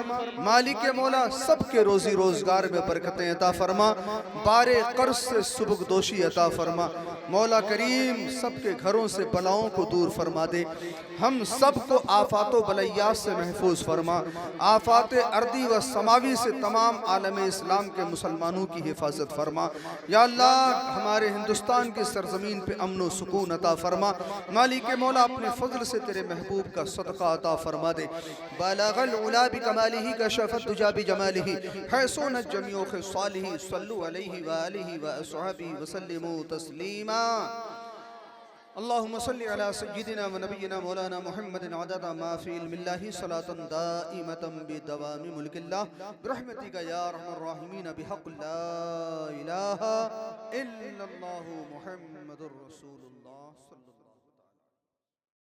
मालिक मौला सबके रोजी रोजगार में बरकतें अता फरमा, बारे कर्ज से सुबुकदोशी अता फरमा। मौला करीम सबके घरों से बलाओं को दूर फरमा दे। हम सबको आफात बलैयात से महफूज फरमा, आफात अर्दी व समावी से तमाम आलम इस्लाम के मुसलमानों की हिफाजत फरमा। या अल्लाह हमारे हिंदुस्तान की सरजमीन पे अमन व सुकून अता फरमा। मालिक मौला अपने फजल से तेरे महबूब का सदका अता फरमा दे। बलगल उला बिकमालिही कशफत दुजा बिजमालिही हैसुन जमीउ खिसालिही सल्लु अलैहि व आलिहि व अस्हाबिही व सल्लिमू तस्लीमा। अल्लाहुम्मा सल्लि अला सय्यिदिना व नबिय्यिना मौलाना मुहम्मदिन अदद मा फी इल्मिल्लाहि सलातन दाइमतन बिदवामि मुल्किल्लाह बिरहमतिका या अरहमर राहिमीन बिहक़्क़ि ला इलाहा इल्लल्लाहु मुहम्मदुर रसूलुल्लाह।